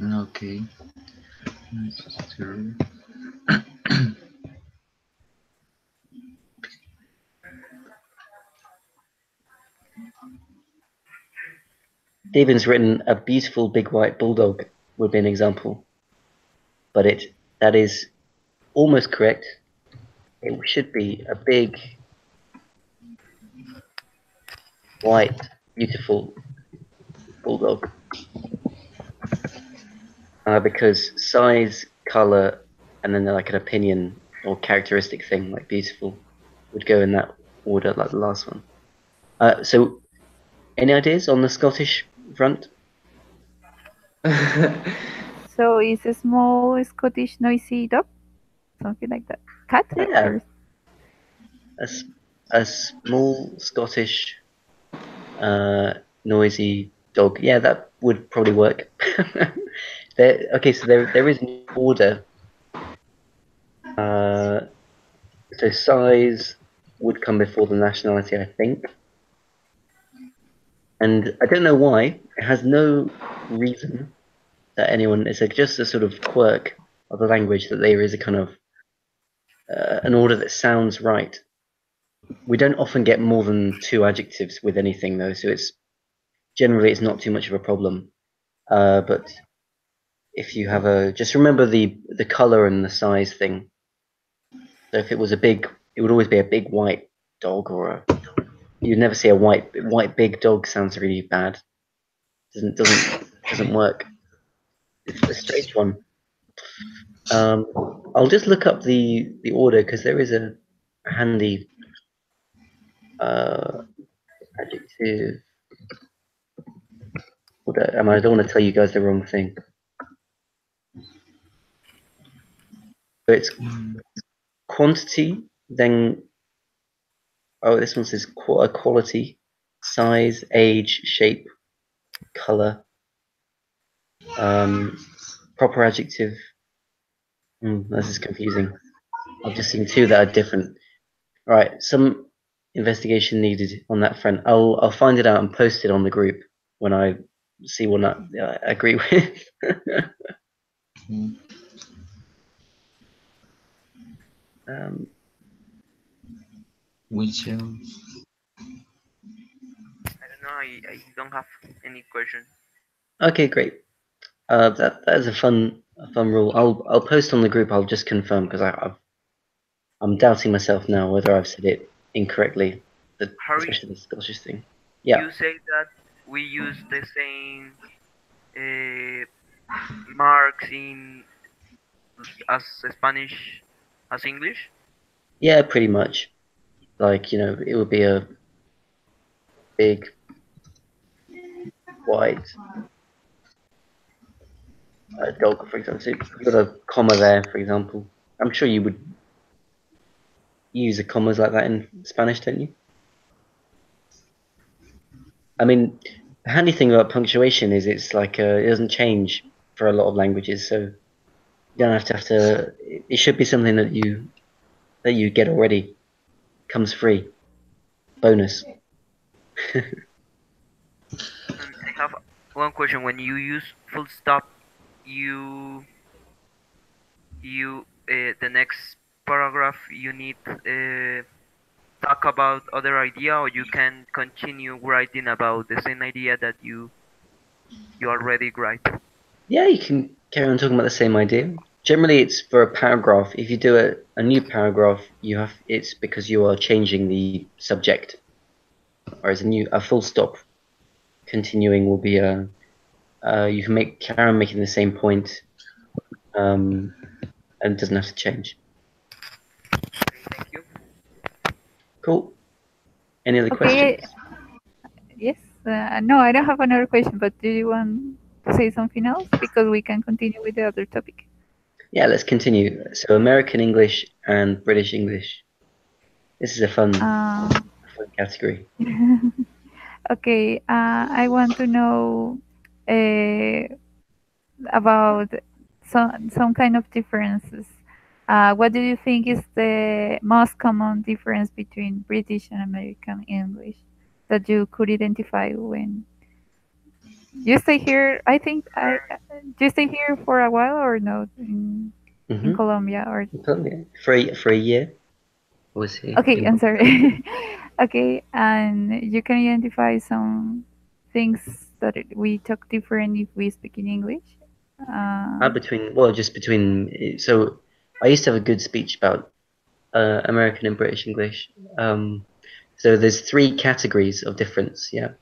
Okay. Stephen's written a beautiful big white bulldog would be an example, but that is almost correct. It should be a big white beautiful bulldog, because size, color, and then like an opinion or characteristic thing like beautiful would go in that order, like the last one. So, any ideas on the Scottish front? So it's a small Scottish noisy dog, something like that. Cat? Yeah. Or- A small Scottish noisy dog. Yeah, that would probably work. Okay, so there is an order. So size would come before the nationality, I think. And I don't know why. It has no reason that anyone. It's just a sort of quirk of the language that there is a kind of an order that sounds right. We don't often get more than 2 adjectives with anything though, so it's not too much of a problem. But if you have just remember the color and the size thing. So if it was it would always be a big white dog, or you'd never see a white big dog. Sounds really bad. Doesn't work. It's a strange one. I'll just look up the order because there is a handy adjective order. I don't want to tell you guys the wrong thing. So it's quantity, then this one says quality, size, age, shape, color, proper adjective. This is confusing. I've just seen 2 that are different. Right, some investigation needed on that front. I'll find it out and post it on the group when I see one that I agree with. Which I don't know. I don't have any question. Okay, great. That is a fun rule. I'll post on the group. I'll just confirm because I'm doubting myself now whether I've said it incorrectly, especially the Scottish thing. Yeah. You say that we use the same marks in as Spanish as English. Yeah, pretty much. Like, it would be a big white dog, for example. So you've got a comma there, for example. I'm sure you would use the commas like that in Spanish, don't you? I mean, the handy thing about punctuation is it's like it doesn't change for a lot of languages, so you don't have to. It should be something that you get already. Comes free. Bonus. And I have one question. When you use full stop, you the next paragraph you need talk about other idea, or you can continue writing about the same idea that you already write. Yeah, you can carry on talking about the same idea. Generally, it's for a paragraph. If you do a new paragraph, it's because you are changing the subject. Whereas a full stop continuing will be you can carry on making the same point, and it doesn't have to change. Thank you. Cool. Any other Okay. questions? Yes. No, I don't have another question, but do you want to say something else? Because we can continue with the other topic. Yeah, let's continue. So American English and British English. This is a fun category. Okay. I want to know uh, about some kind of differences. What do you think is the most common difference between British and American English that you could identify when you stay here? I think do you stay here for a while or not in Colombia or? For a year. Was he? Okay, I'm sorry. Okay, and you can identify some things that we talk different if we speak in English. Just between. So I used to have a good speech about American and British English. So there's 3 categories of difference. Yeah.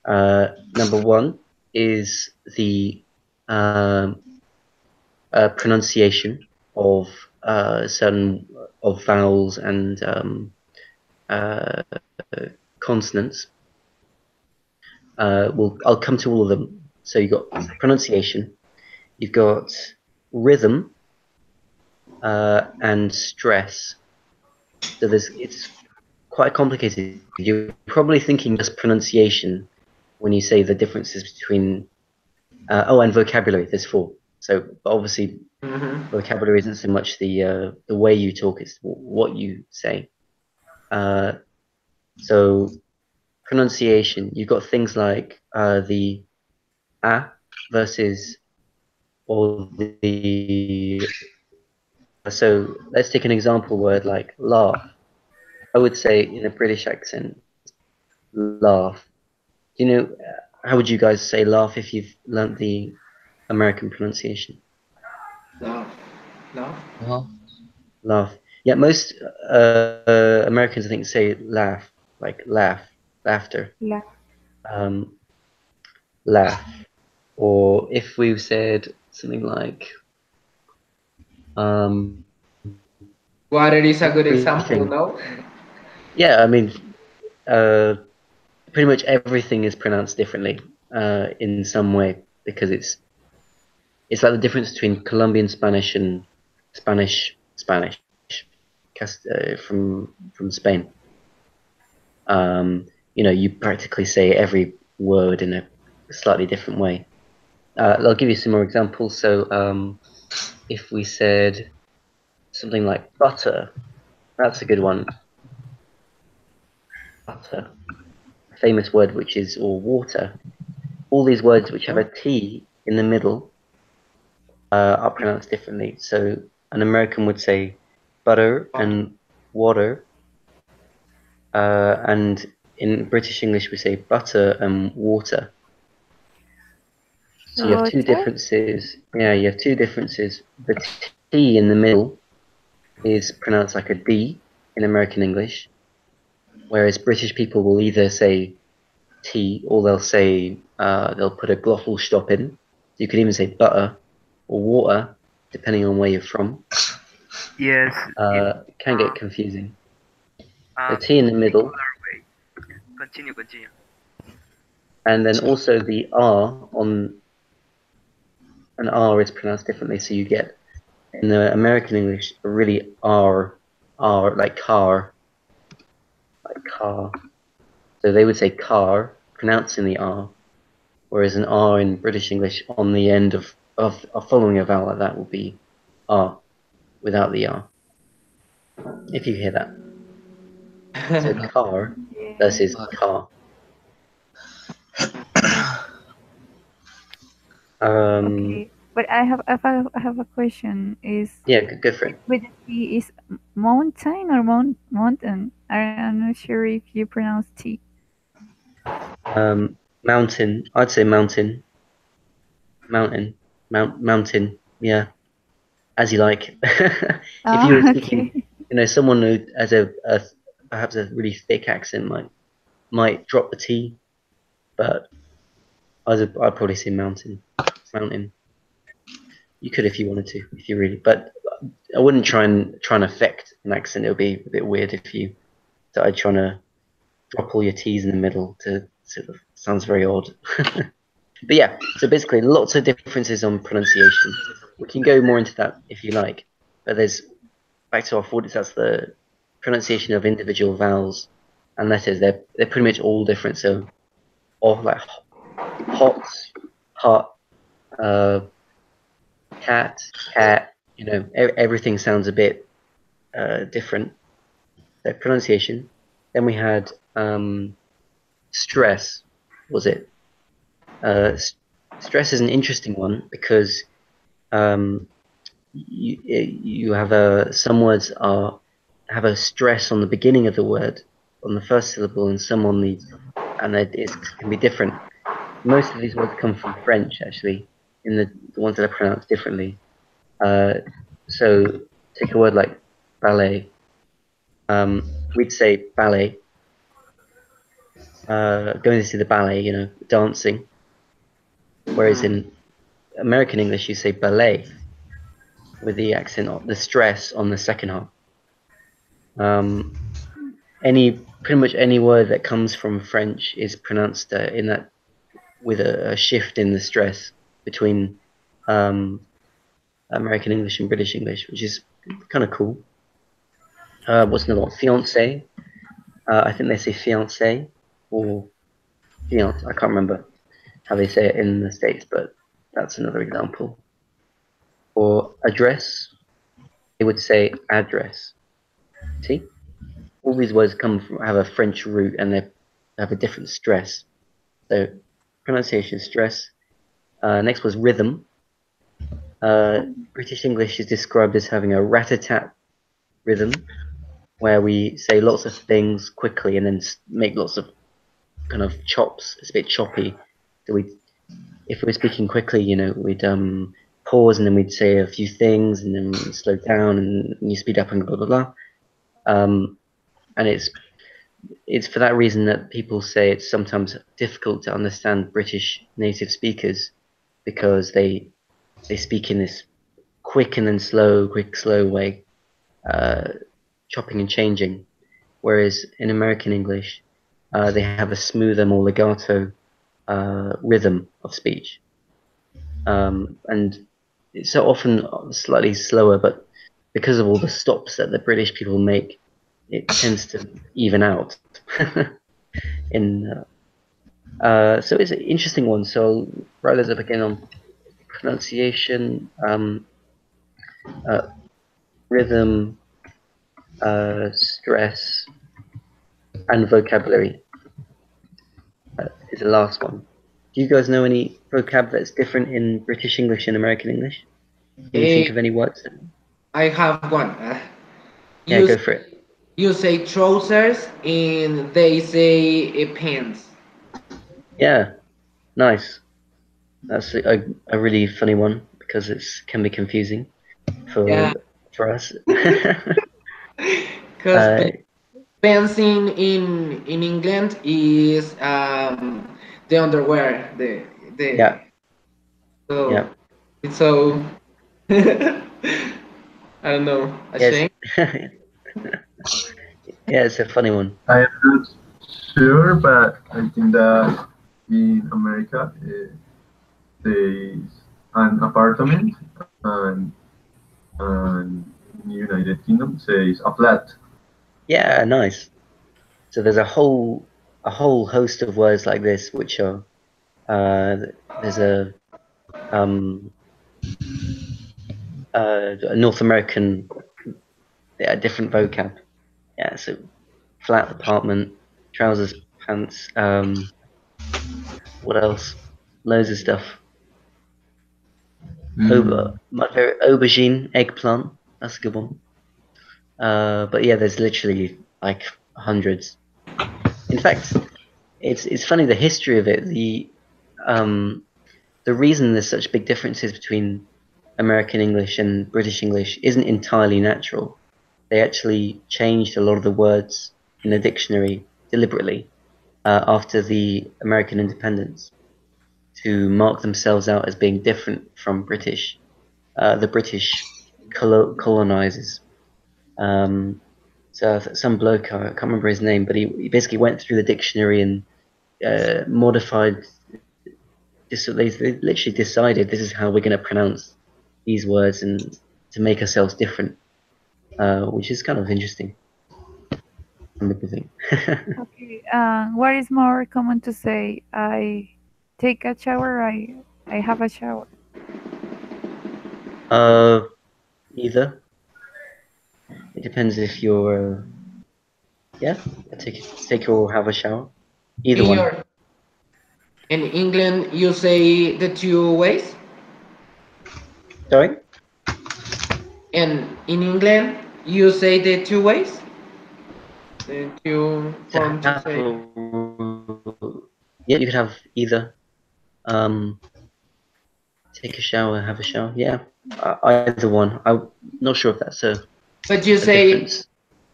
Number 1 is the pronunciation of certain of vowels and consonants. I'll come to all of them. So you've got pronunciation, you've got rhythm, and stress. So it's quite complicated. You're probably thinking just pronunciation when you say the differences between and vocabulary. There's 4. So obviously vocabulary isn't so much the way you talk; it's what you say. So pronunciation, you've got things like the a versus or the. So let's take an example word like laugh. I would say in a British accent, laugh. Do you know how would you guys say laugh if you've learnt the American pronunciation? Laugh. Laugh. Yeah, most Americans I think say laugh, like laughter. Yeah. Laugh. Or if we've said something like Water is a good example, everything. no? Yeah, I mean pretty much everything is pronounced differently in some way because it's like the difference between Colombian Spanish and Spanish from Spain. You practically say every word in a slightly different way. I'll give you some more examples. So if we said something like butter, that's a good one. Butter, a famous word or water. All these words which have a T in the middle are pronounced differently. So an American would say butter and water, and in British English we say butter and water. So you have 2 differences. Yeah, you have 2 differences. The T in the middle is pronounced like a D in American English, whereas British people will either say T or they'll say they'll put a glottal stop in. You could even say butter or water, depending on where you're from. Yes. It can get confusing. The T in the middle. Continue. And then also the R an R is pronounced differently. So you get in the American English a really R like car. Like car. So they would say car, pronouncing the R, whereas an R in British English on the end of following a vowel like that will be R, without the R. If you hear that. So car versus car. Okay, but I have a question. Yeah, go for it. With the T is mountain or mountain? I'm not sure if you pronounce T. Mountain. I'd say mountain. Mountain. Mountain. Yeah. as you like. If you were speaking, Okay. you know, someone who has a perhaps a really thick accent might drop the T, but I'd probably say mountain. You could if you wanted to, if you really, but I wouldn't try and affect an accent. It would be a bit weird if you started trying to drop all your T's in the middle. To sort of sounds very odd. But yeah, so basically lots of differences on pronunciation. We can go more into that if you like, but there's back to our 40s. That's the pronunciation of individual vowels and letters. They're pretty much all different. So, all like hot, hot, cat, cat. You know, everything sounds a bit different. So pronunciation. Then we had stress. Was it? Stress is an interesting one because you have some words have a stress on the beginning of the word on the first syllable and some on and it can be different. Most of these words come from French actually, in the ones that are pronounced differently. So take a word like ballet. We'd say ballet. Going to see the ballet, you know, dancing. Whereas in American English, you say ballet with the accent, the stress on the second half. Pretty much any word that comes from French is pronounced in that with a shift in the stress between American English and British English, which is kind of cool. What's another one? Fiancé. I think they say fiancé or fiance. I can't remember how they say it in the States, but that's another example. Or address, they would say address. See? All these words have a French root and they have a different stress. So pronunciation, stress. Next was rhythm. British English is described as having a rat-a-tat rhythm, where we say lots of things quickly and then make lots of kind of chops. It's a bit choppy. So if we're speaking quickly, you know, we'd pause and then we'd say a few things and then we'd slow down and you speed up and blah blah blah. And it's for that reason that people say it's sometimes difficult to understand British native speakers because they speak in this quick and then slow, quick slow way, chopping and changing. Whereas in American English, they have a smoother, more legato rhythm of speech, and it's so often slightly slower, but because of all the stops that the British people make, it tends to even out. So it's an interesting one. So I'll write those up again on pronunciation, rhythm, stress, and vocabulary is the last one. Do you guys know any vocab that's different in British English and American English? Can you think of any words? I have one. Yeah, go for it. You say trousers and they say pants. Yeah, nice. That's a really funny one because it can be confusing for us. Because pants in England is the underwear. Yeah. So Yeah. it's so I don't know. A shame. Yeah, it's a funny one. I am not sure, but I think that in America there is an apartment, and in United Kingdom says a flat. Yeah, nice. So there's a whole host of words like this, which are there's a North American, different vocab. Yeah, so flat, apartment, trousers, pants. What else? Loads of stuff. My favorite, aubergine, eggplant. That's a good one. But yeah, there's literally like hundreds. In fact, it's funny the history of it. The reason there's such big differences between American English and British English isn't entirely natural. They actually changed a lot of the words in the dictionary deliberately after the American independence to mark themselves out as being different from the British colonizers. So some bloke, I can't remember his name, but he basically went through the dictionary and modified. They literally decided this is how we're going to pronounce these words and to make ourselves different, which is kind of interesting. Okay. What is more common to say? I take a shower. I have a shower. Either. It depends if you're. Yeah, take or have a shower. Either one. In England, you say the two ways. Sorry. And in England, you say the two ways. The two forms to say. Yeah, you could have either. Take a shower, have a shower. Yeah, either one. I'm not sure if that's a. But you say, difference.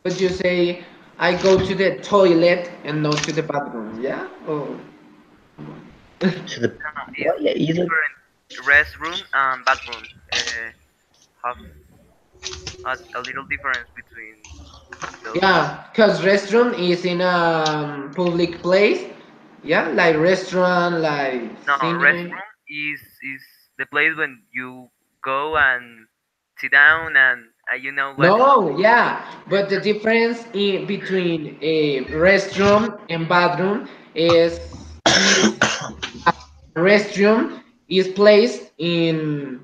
but you say, I go to the toilet and not to the bathroom. Yeah. Oh. To the. It's Yeah, either. different. Restroom and bathroom have a little difference between those. Yeah, cause restroom is in a public place. Yeah, like restaurant, like No, cine. restroom is the place when you go and sit down and you know what. No, yeah, but the difference between a restroom and bathroom is if a restroom is placed in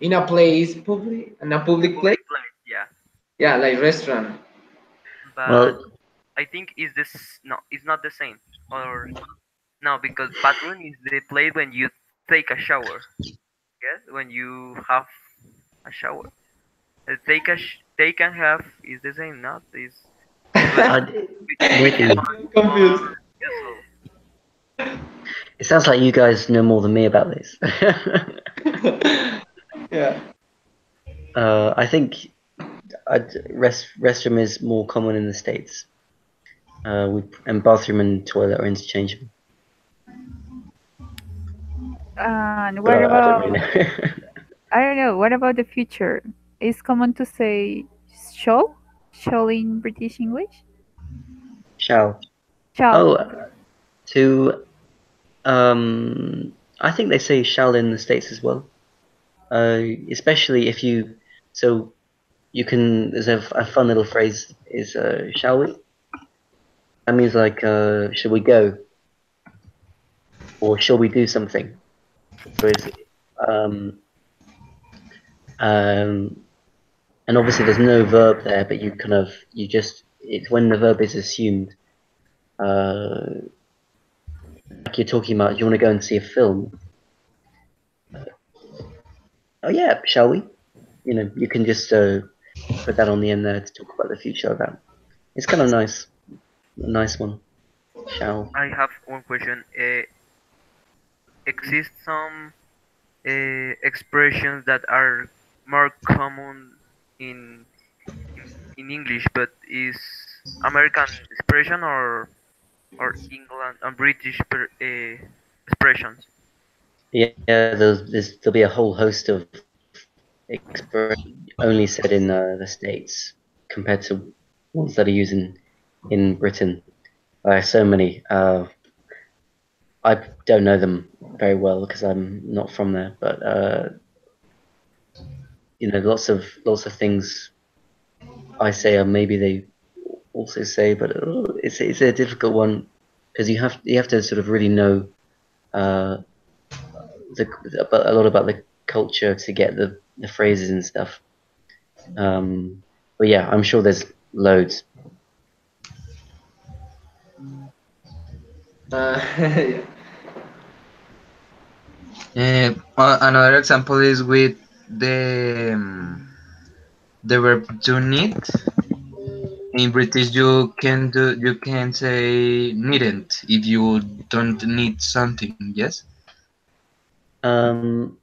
a place public in a public place. Public place, yeah. Yeah, like restaurant. But Well, I think is this no, it's not the same. Or no, because bathroom is the place when you take a shower. Yes, when you have a shower. Take and have is the same, not is when Ricky, I'm confused. useful. it sounds like you guys know more than me about this. Yeah. I think restroom is more common in the States. And bathroom and toilet are interchangeable. And But what I don't about? really know. I don't know. What about the future? Is common to say shall? Shall in British English? Shall. Shall. Oh, to I think they say shall in the States as well. Especially if you so you can there's a fun little phrase is shall we? That means like should we go or shall we do something? So it's um and obviously there's no verb there, but it's when the verb is assumed. Like you're talking about, do you want to go and see a film? Oh yeah, shall we? You can just put that on the end there to talk about the future of that. It's kind of nice, a nice one. Shall. I have one question. Exist some expressions that are more common in in English, but is American expression or England and British expressions? Yeah, there'll be a whole host of expressions only said in the States compared to ones that are used in Britain. So many. I don't know them very well because I'm not from there, but lots of things I say or maybe they also say, but it's a difficult one because you have to sort of really know a lot about the culture to get the phrases and stuff. But yeah, I'm sure there's loads. Yeah. Another example is with the verb to need. In British, you can say needn't if you don't need something. Yes. To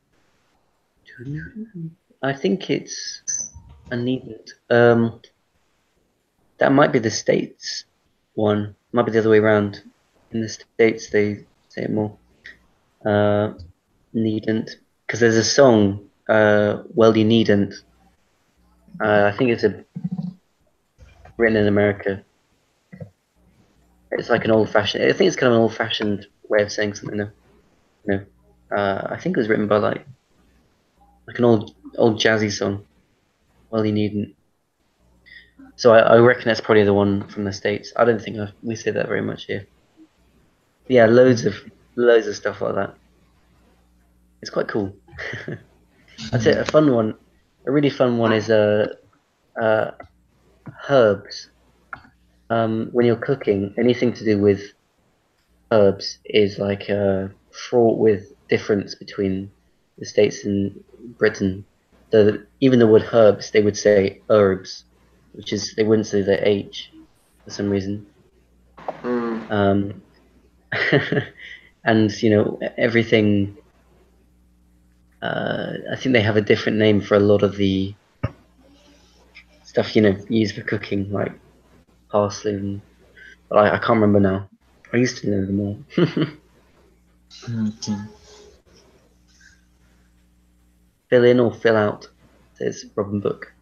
I think it's a needn't. That might be the States one. Might be the other way around. In the States, they say it more. Needn't, because there's a song. Well, you needn't. I think it's written in America. It's like an old-fashioned. I think it's kind of an old-fashioned way of saying something. I think it was written by like an old jazzy song. Well, you needn't. So I reckon that's probably the one from the States. I don't think we say that very much here. But yeah, loads of stuff like that. It's quite cool. That's it. A really fun one is herbs. When you're cooking, anything to do with herbs is like fraught with difference between the States and Britain. So even the word herbs, they would say herbs, which is they wouldn't say the H for some reason. And everything. I think they have a different name for a lot of the stuff used for cooking, like parsley. But I can't remember now. I used to know them all. Okay. Fill in or fill out, says Robin Book.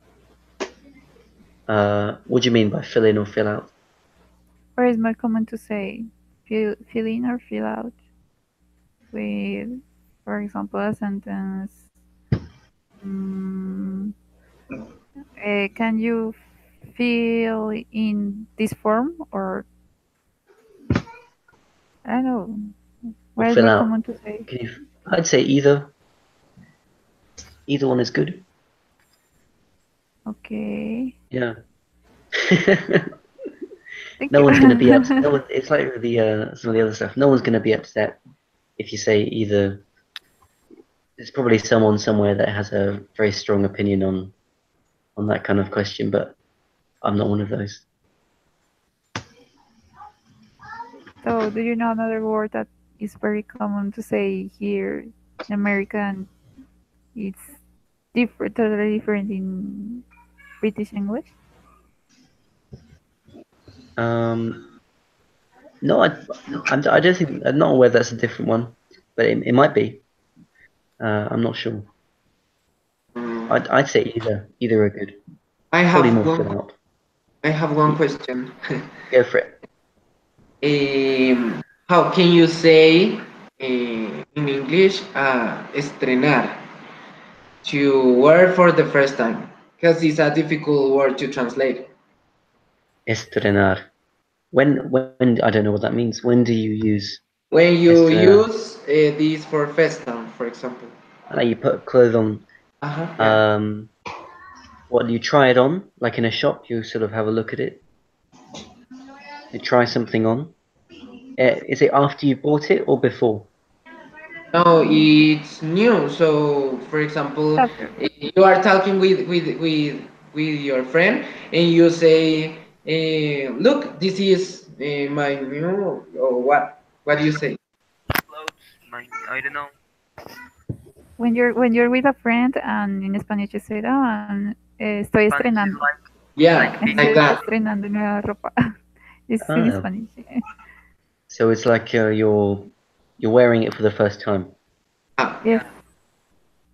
What do you mean by fill in or fill out? Or is more common to say fill in or fill out with, for example, a sentence. Can you fill in this form, or I don't know. What is Fill more out. common to say? I'd say either. Either one is good. Okay. Yeah. Thank No you. one's going to be upset. It's like with some of the other stuff. No one's going to be upset if you say either. There's probably someone somewhere that has a very strong opinion on that kind of question, but I'm not one of those. So, do you know another word that is very common to say here in America, and it's totally different in British English? No, I don't think I'm not aware that's a different one, but it might be. I'm not sure. I'd say either are good. I Probably have more fill out. I have one question. Go for it. How can you say in English estrenar, to wear for the first time? Because it's a difficult word to translate. Estrenar. When I don't know what that means. When do you use When you estrenar? use this for festan, for example. You put clothes on. Yeah. What do you try it on? Like in a shop, you sort of have a look at it. You try something on. Is it after you bought it or before? No, it's new. So, for example, After. you are talking with your friend, and you say, "Look, this is my new," or what? What do you say? Clothes, I don't know. When you're with a friend, and in Spanish you say, estoy Spanish is estrenando. Yeah, like like Estoy that. estrenando nueva ropa. It's in Ah, Spanish. so it's like you're wearing it for the first time. Yes.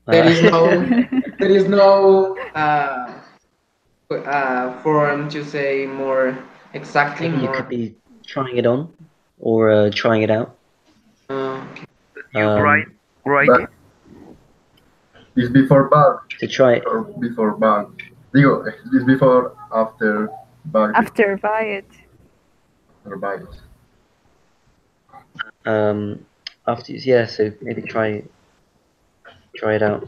There is no Uh, there is no form to say more exactly maybe you more. could be trying it on or trying it out. Okay. you write But it. it's before bag To try it. or before bag. Digo, it's before after bag After buy it. or bag. After so maybe try it out.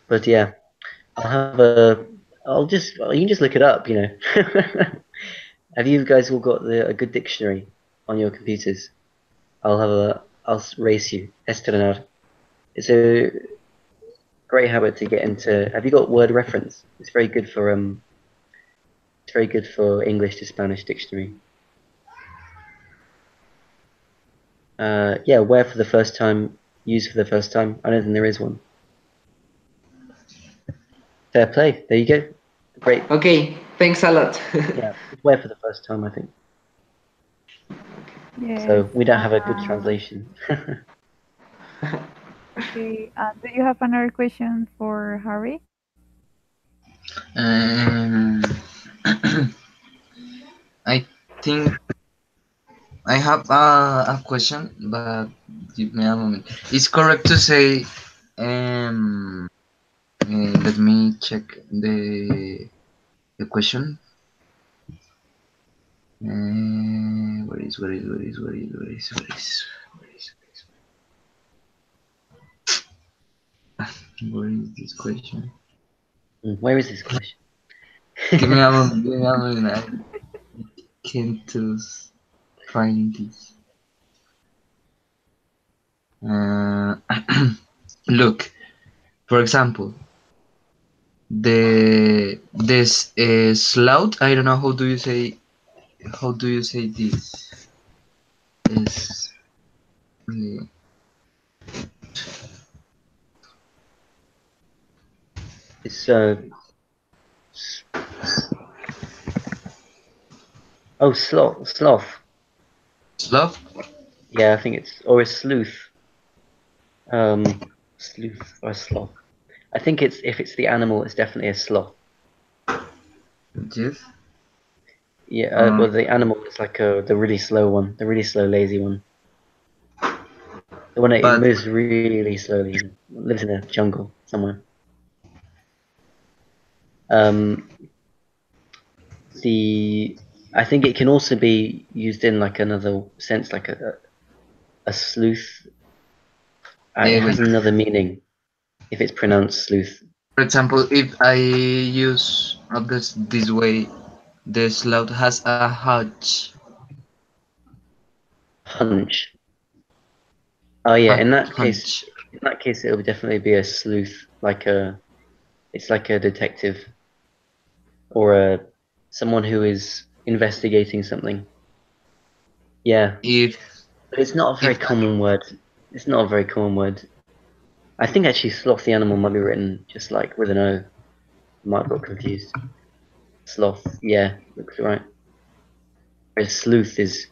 But yeah, you can just look it up, Have you guys all got a good dictionary on your computers? I'll race you. Estrenar. It's a great habit to get into. Have you got word reference? It's very good for It's very good for English to Spanish dictionary. Yeah, where for the first time, use for the first time. I don't think there is one. Fair play. There you go. Great. Okay, thanks a lot. Yeah, where for the first time, I think. Yes. So we don't have a good translation. Okay. Do you have another question for Harry? Um, I think I have a question, but give me a moment. It's correct to say, let me check the question. Where is this question? Where is this question? Give me a moment. I can't find this. Look, for example, this slout. I don't know how do you say this. Is It's oh, sloth. sloth? Yeah, I think it's or a sleuth. Sleuth or sloth. I think it's if it's the animal, it's definitely a sloth. Yes. Yeah, well, the animal is like the really slow one, the really slow, lazy one. The one that But moves really slowly, lives in a jungle somewhere. I think it can also be used in like another sense, like a sleuth. It has another meaning if it's pronounced sleuth. for example, if I use this way, the sloth has a hunch. Hunch. Oh yeah, in that Hunch. case, it will definitely be a sleuth, it's like a detective or someone who is investigating something. Yeah, If but it's not a very common word. It's not a very common word. I think actually sloth the animal might be written just like with an O. Might have got confused. Sloth, yeah, looks right. Whereas sleuth is,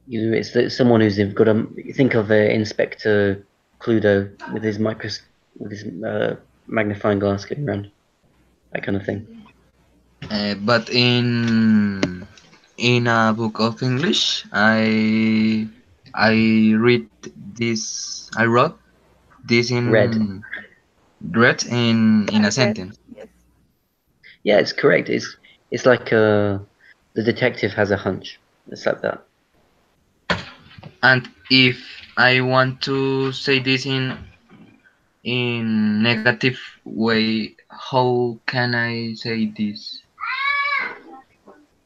it's someone who's got a. Think of Inspector Cluedo with his magnifying glass going around, that kind of thing. but in a book of English, I read this. I wrote this Red. in a I read. sentence. Yes. Yeah, it's correct. It's like the detective has a hunch. It's like that. And if I want to say this in negative way, how can I say this?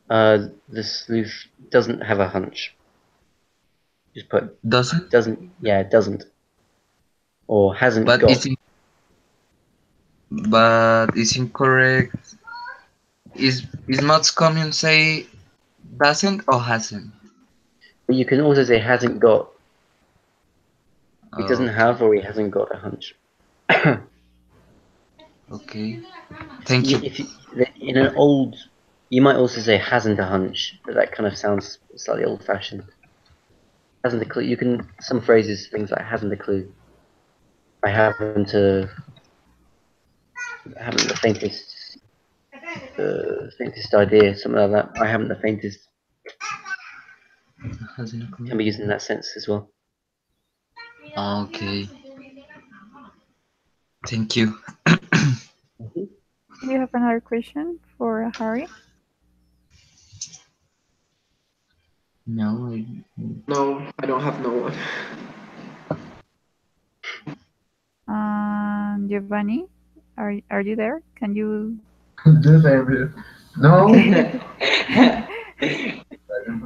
The sleuth doesn't have a hunch. Just put Doesn't, doesn't. Yeah, it doesn't or hasn't but got. it's incorrect. Is not common say doesn't or hasn't? But you can also say hasn't got. He doesn't Okay, have or he hasn't got a hunch. okay. Thank you. If you, in an old, you might also say hasn't a hunch, but that kind of sounds slightly old-fashioned. Hasn't a clue. You can some phrases, things like hasn't a clue. I haven't the faintest idea, something like that. I haven't the faintest. Can be used in that sense as well. Okay. Thank you. Do you have another question for Harry? No, No, I don't have no one. Giovanni, are you there? Can you? Yes, I am here. No,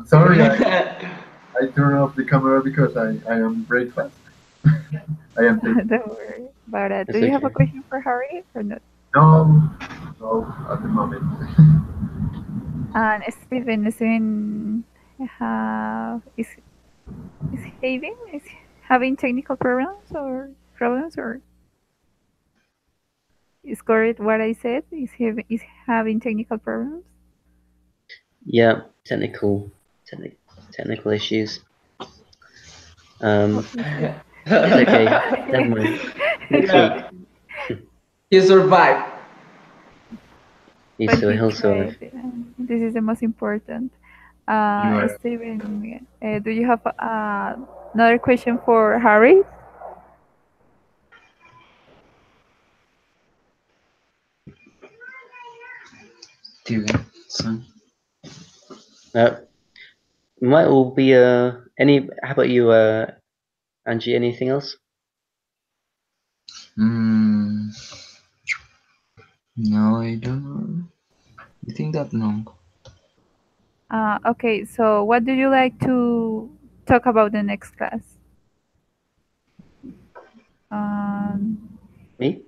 sorry, I turned off the camera because I am breakfast. I am taking. Don't worry. But That's do you have a okay. question for Harry or not? No, no, at the moment. And Steven is having technical problems or is correct what I said? Is having technical problems? Yeah, technical issues. Oh, It's okay. Never mind. Next Yeah. week, He survived. but he he'll tried. survive. This is the most important. Yeah. Steven, do you have another question for Harry? Steven, so, Uh, might all be any. How about you, Angie? Anything else? mm, no, I don't know. I think that no. Okay, so what do you like to talk about the next class? Um, Me?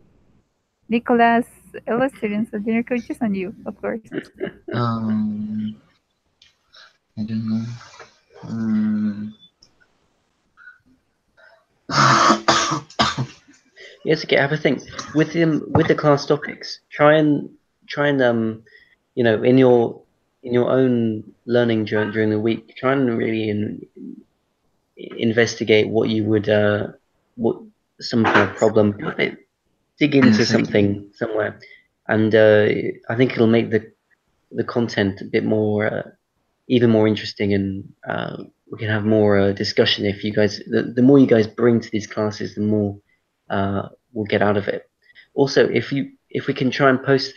Nicholas, Ella, students, and junior coaches, and you, of course. Um, I don't know. Um, Yes. Okay. Have a think with the class topics. Try and in your own learning during the week. Try and really investigate what you would what some kind of problem. Dig into yes, I something somewhere, and I think it'll make the content a bit more even more interesting, and we can have more discussion if you guys the more you guys bring to these classes, the more we'll get out of it. Also, if we can try and post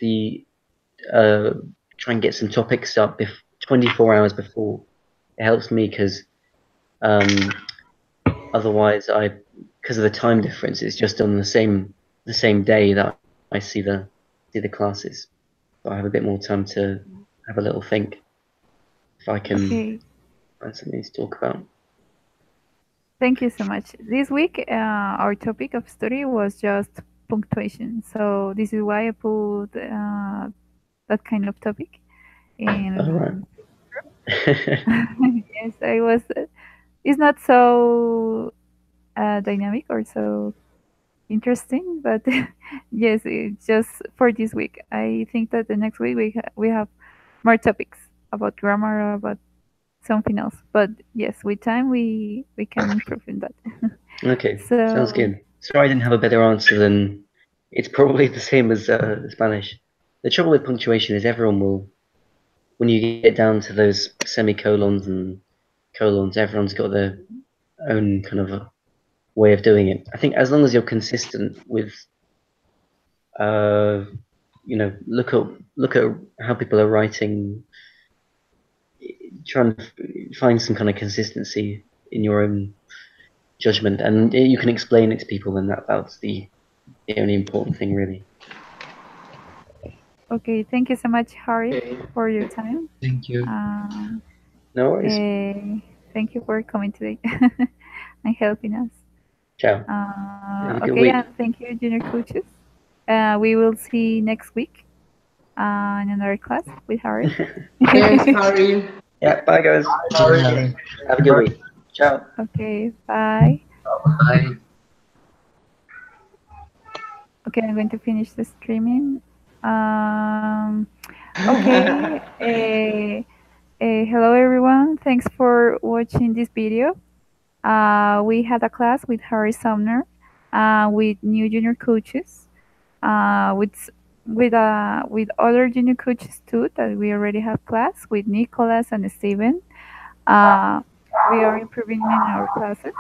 uh, try and get some topics up 24 hours before, it helps me because otherwise because of the time difference, it's just on the same day that I see the classes. So I have a bit more time to have a little think if I can Okay, find something to talk about. thank you so much. This week, our topic of study was just punctuation. So this is why I put that kind of topic. All right. And yes, I was. It's not so dynamic or so interesting, but yes, it's just for this week. I think that the next week we have more topics about grammar, about something else. But yes, with time we can improve in that. Okay, sounds So good. Sorry I didn't have a better answer than it's probably the same as Spanish. The trouble with punctuation is everyone will, when you get down to those semicolons and colons, everyone's got their own kind of a way of doing it. I think as long as you're consistent with, uh, look at how people are writing, try and find some kind of consistency in your own judgment, and you can explain it to people, then that's the only important thing, really. okay, thank you so much, Harry, Okay. for your time. thank you. Um, No worries. thank you for coming today and helping us. Ciao. Have a good Okay, week. and thank you, junior coaches. We will see next week in another class with Harry. Thanks, Harry. Yeah, bye guys. Bye. Have a good week. Ciao. Okay, bye. Bye. Okay, I'm going to finish the streaming. Okay. Hello, everyone. Thanks for watching this video. We had a class with Harry Sumner, with new junior coaches, with other junior coaches too that we already have class with Nicholas and Steven. We are improving in our classes.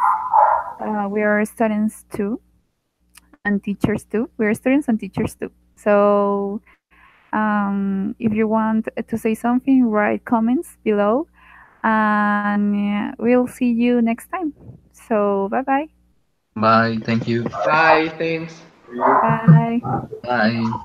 We are students too and teachers too. We are students and teachers too. So if you want to say something, write comments below, and we'll see you next time. So bye bye. Bye. Thank you. Bye, thanks. Bye. Bye.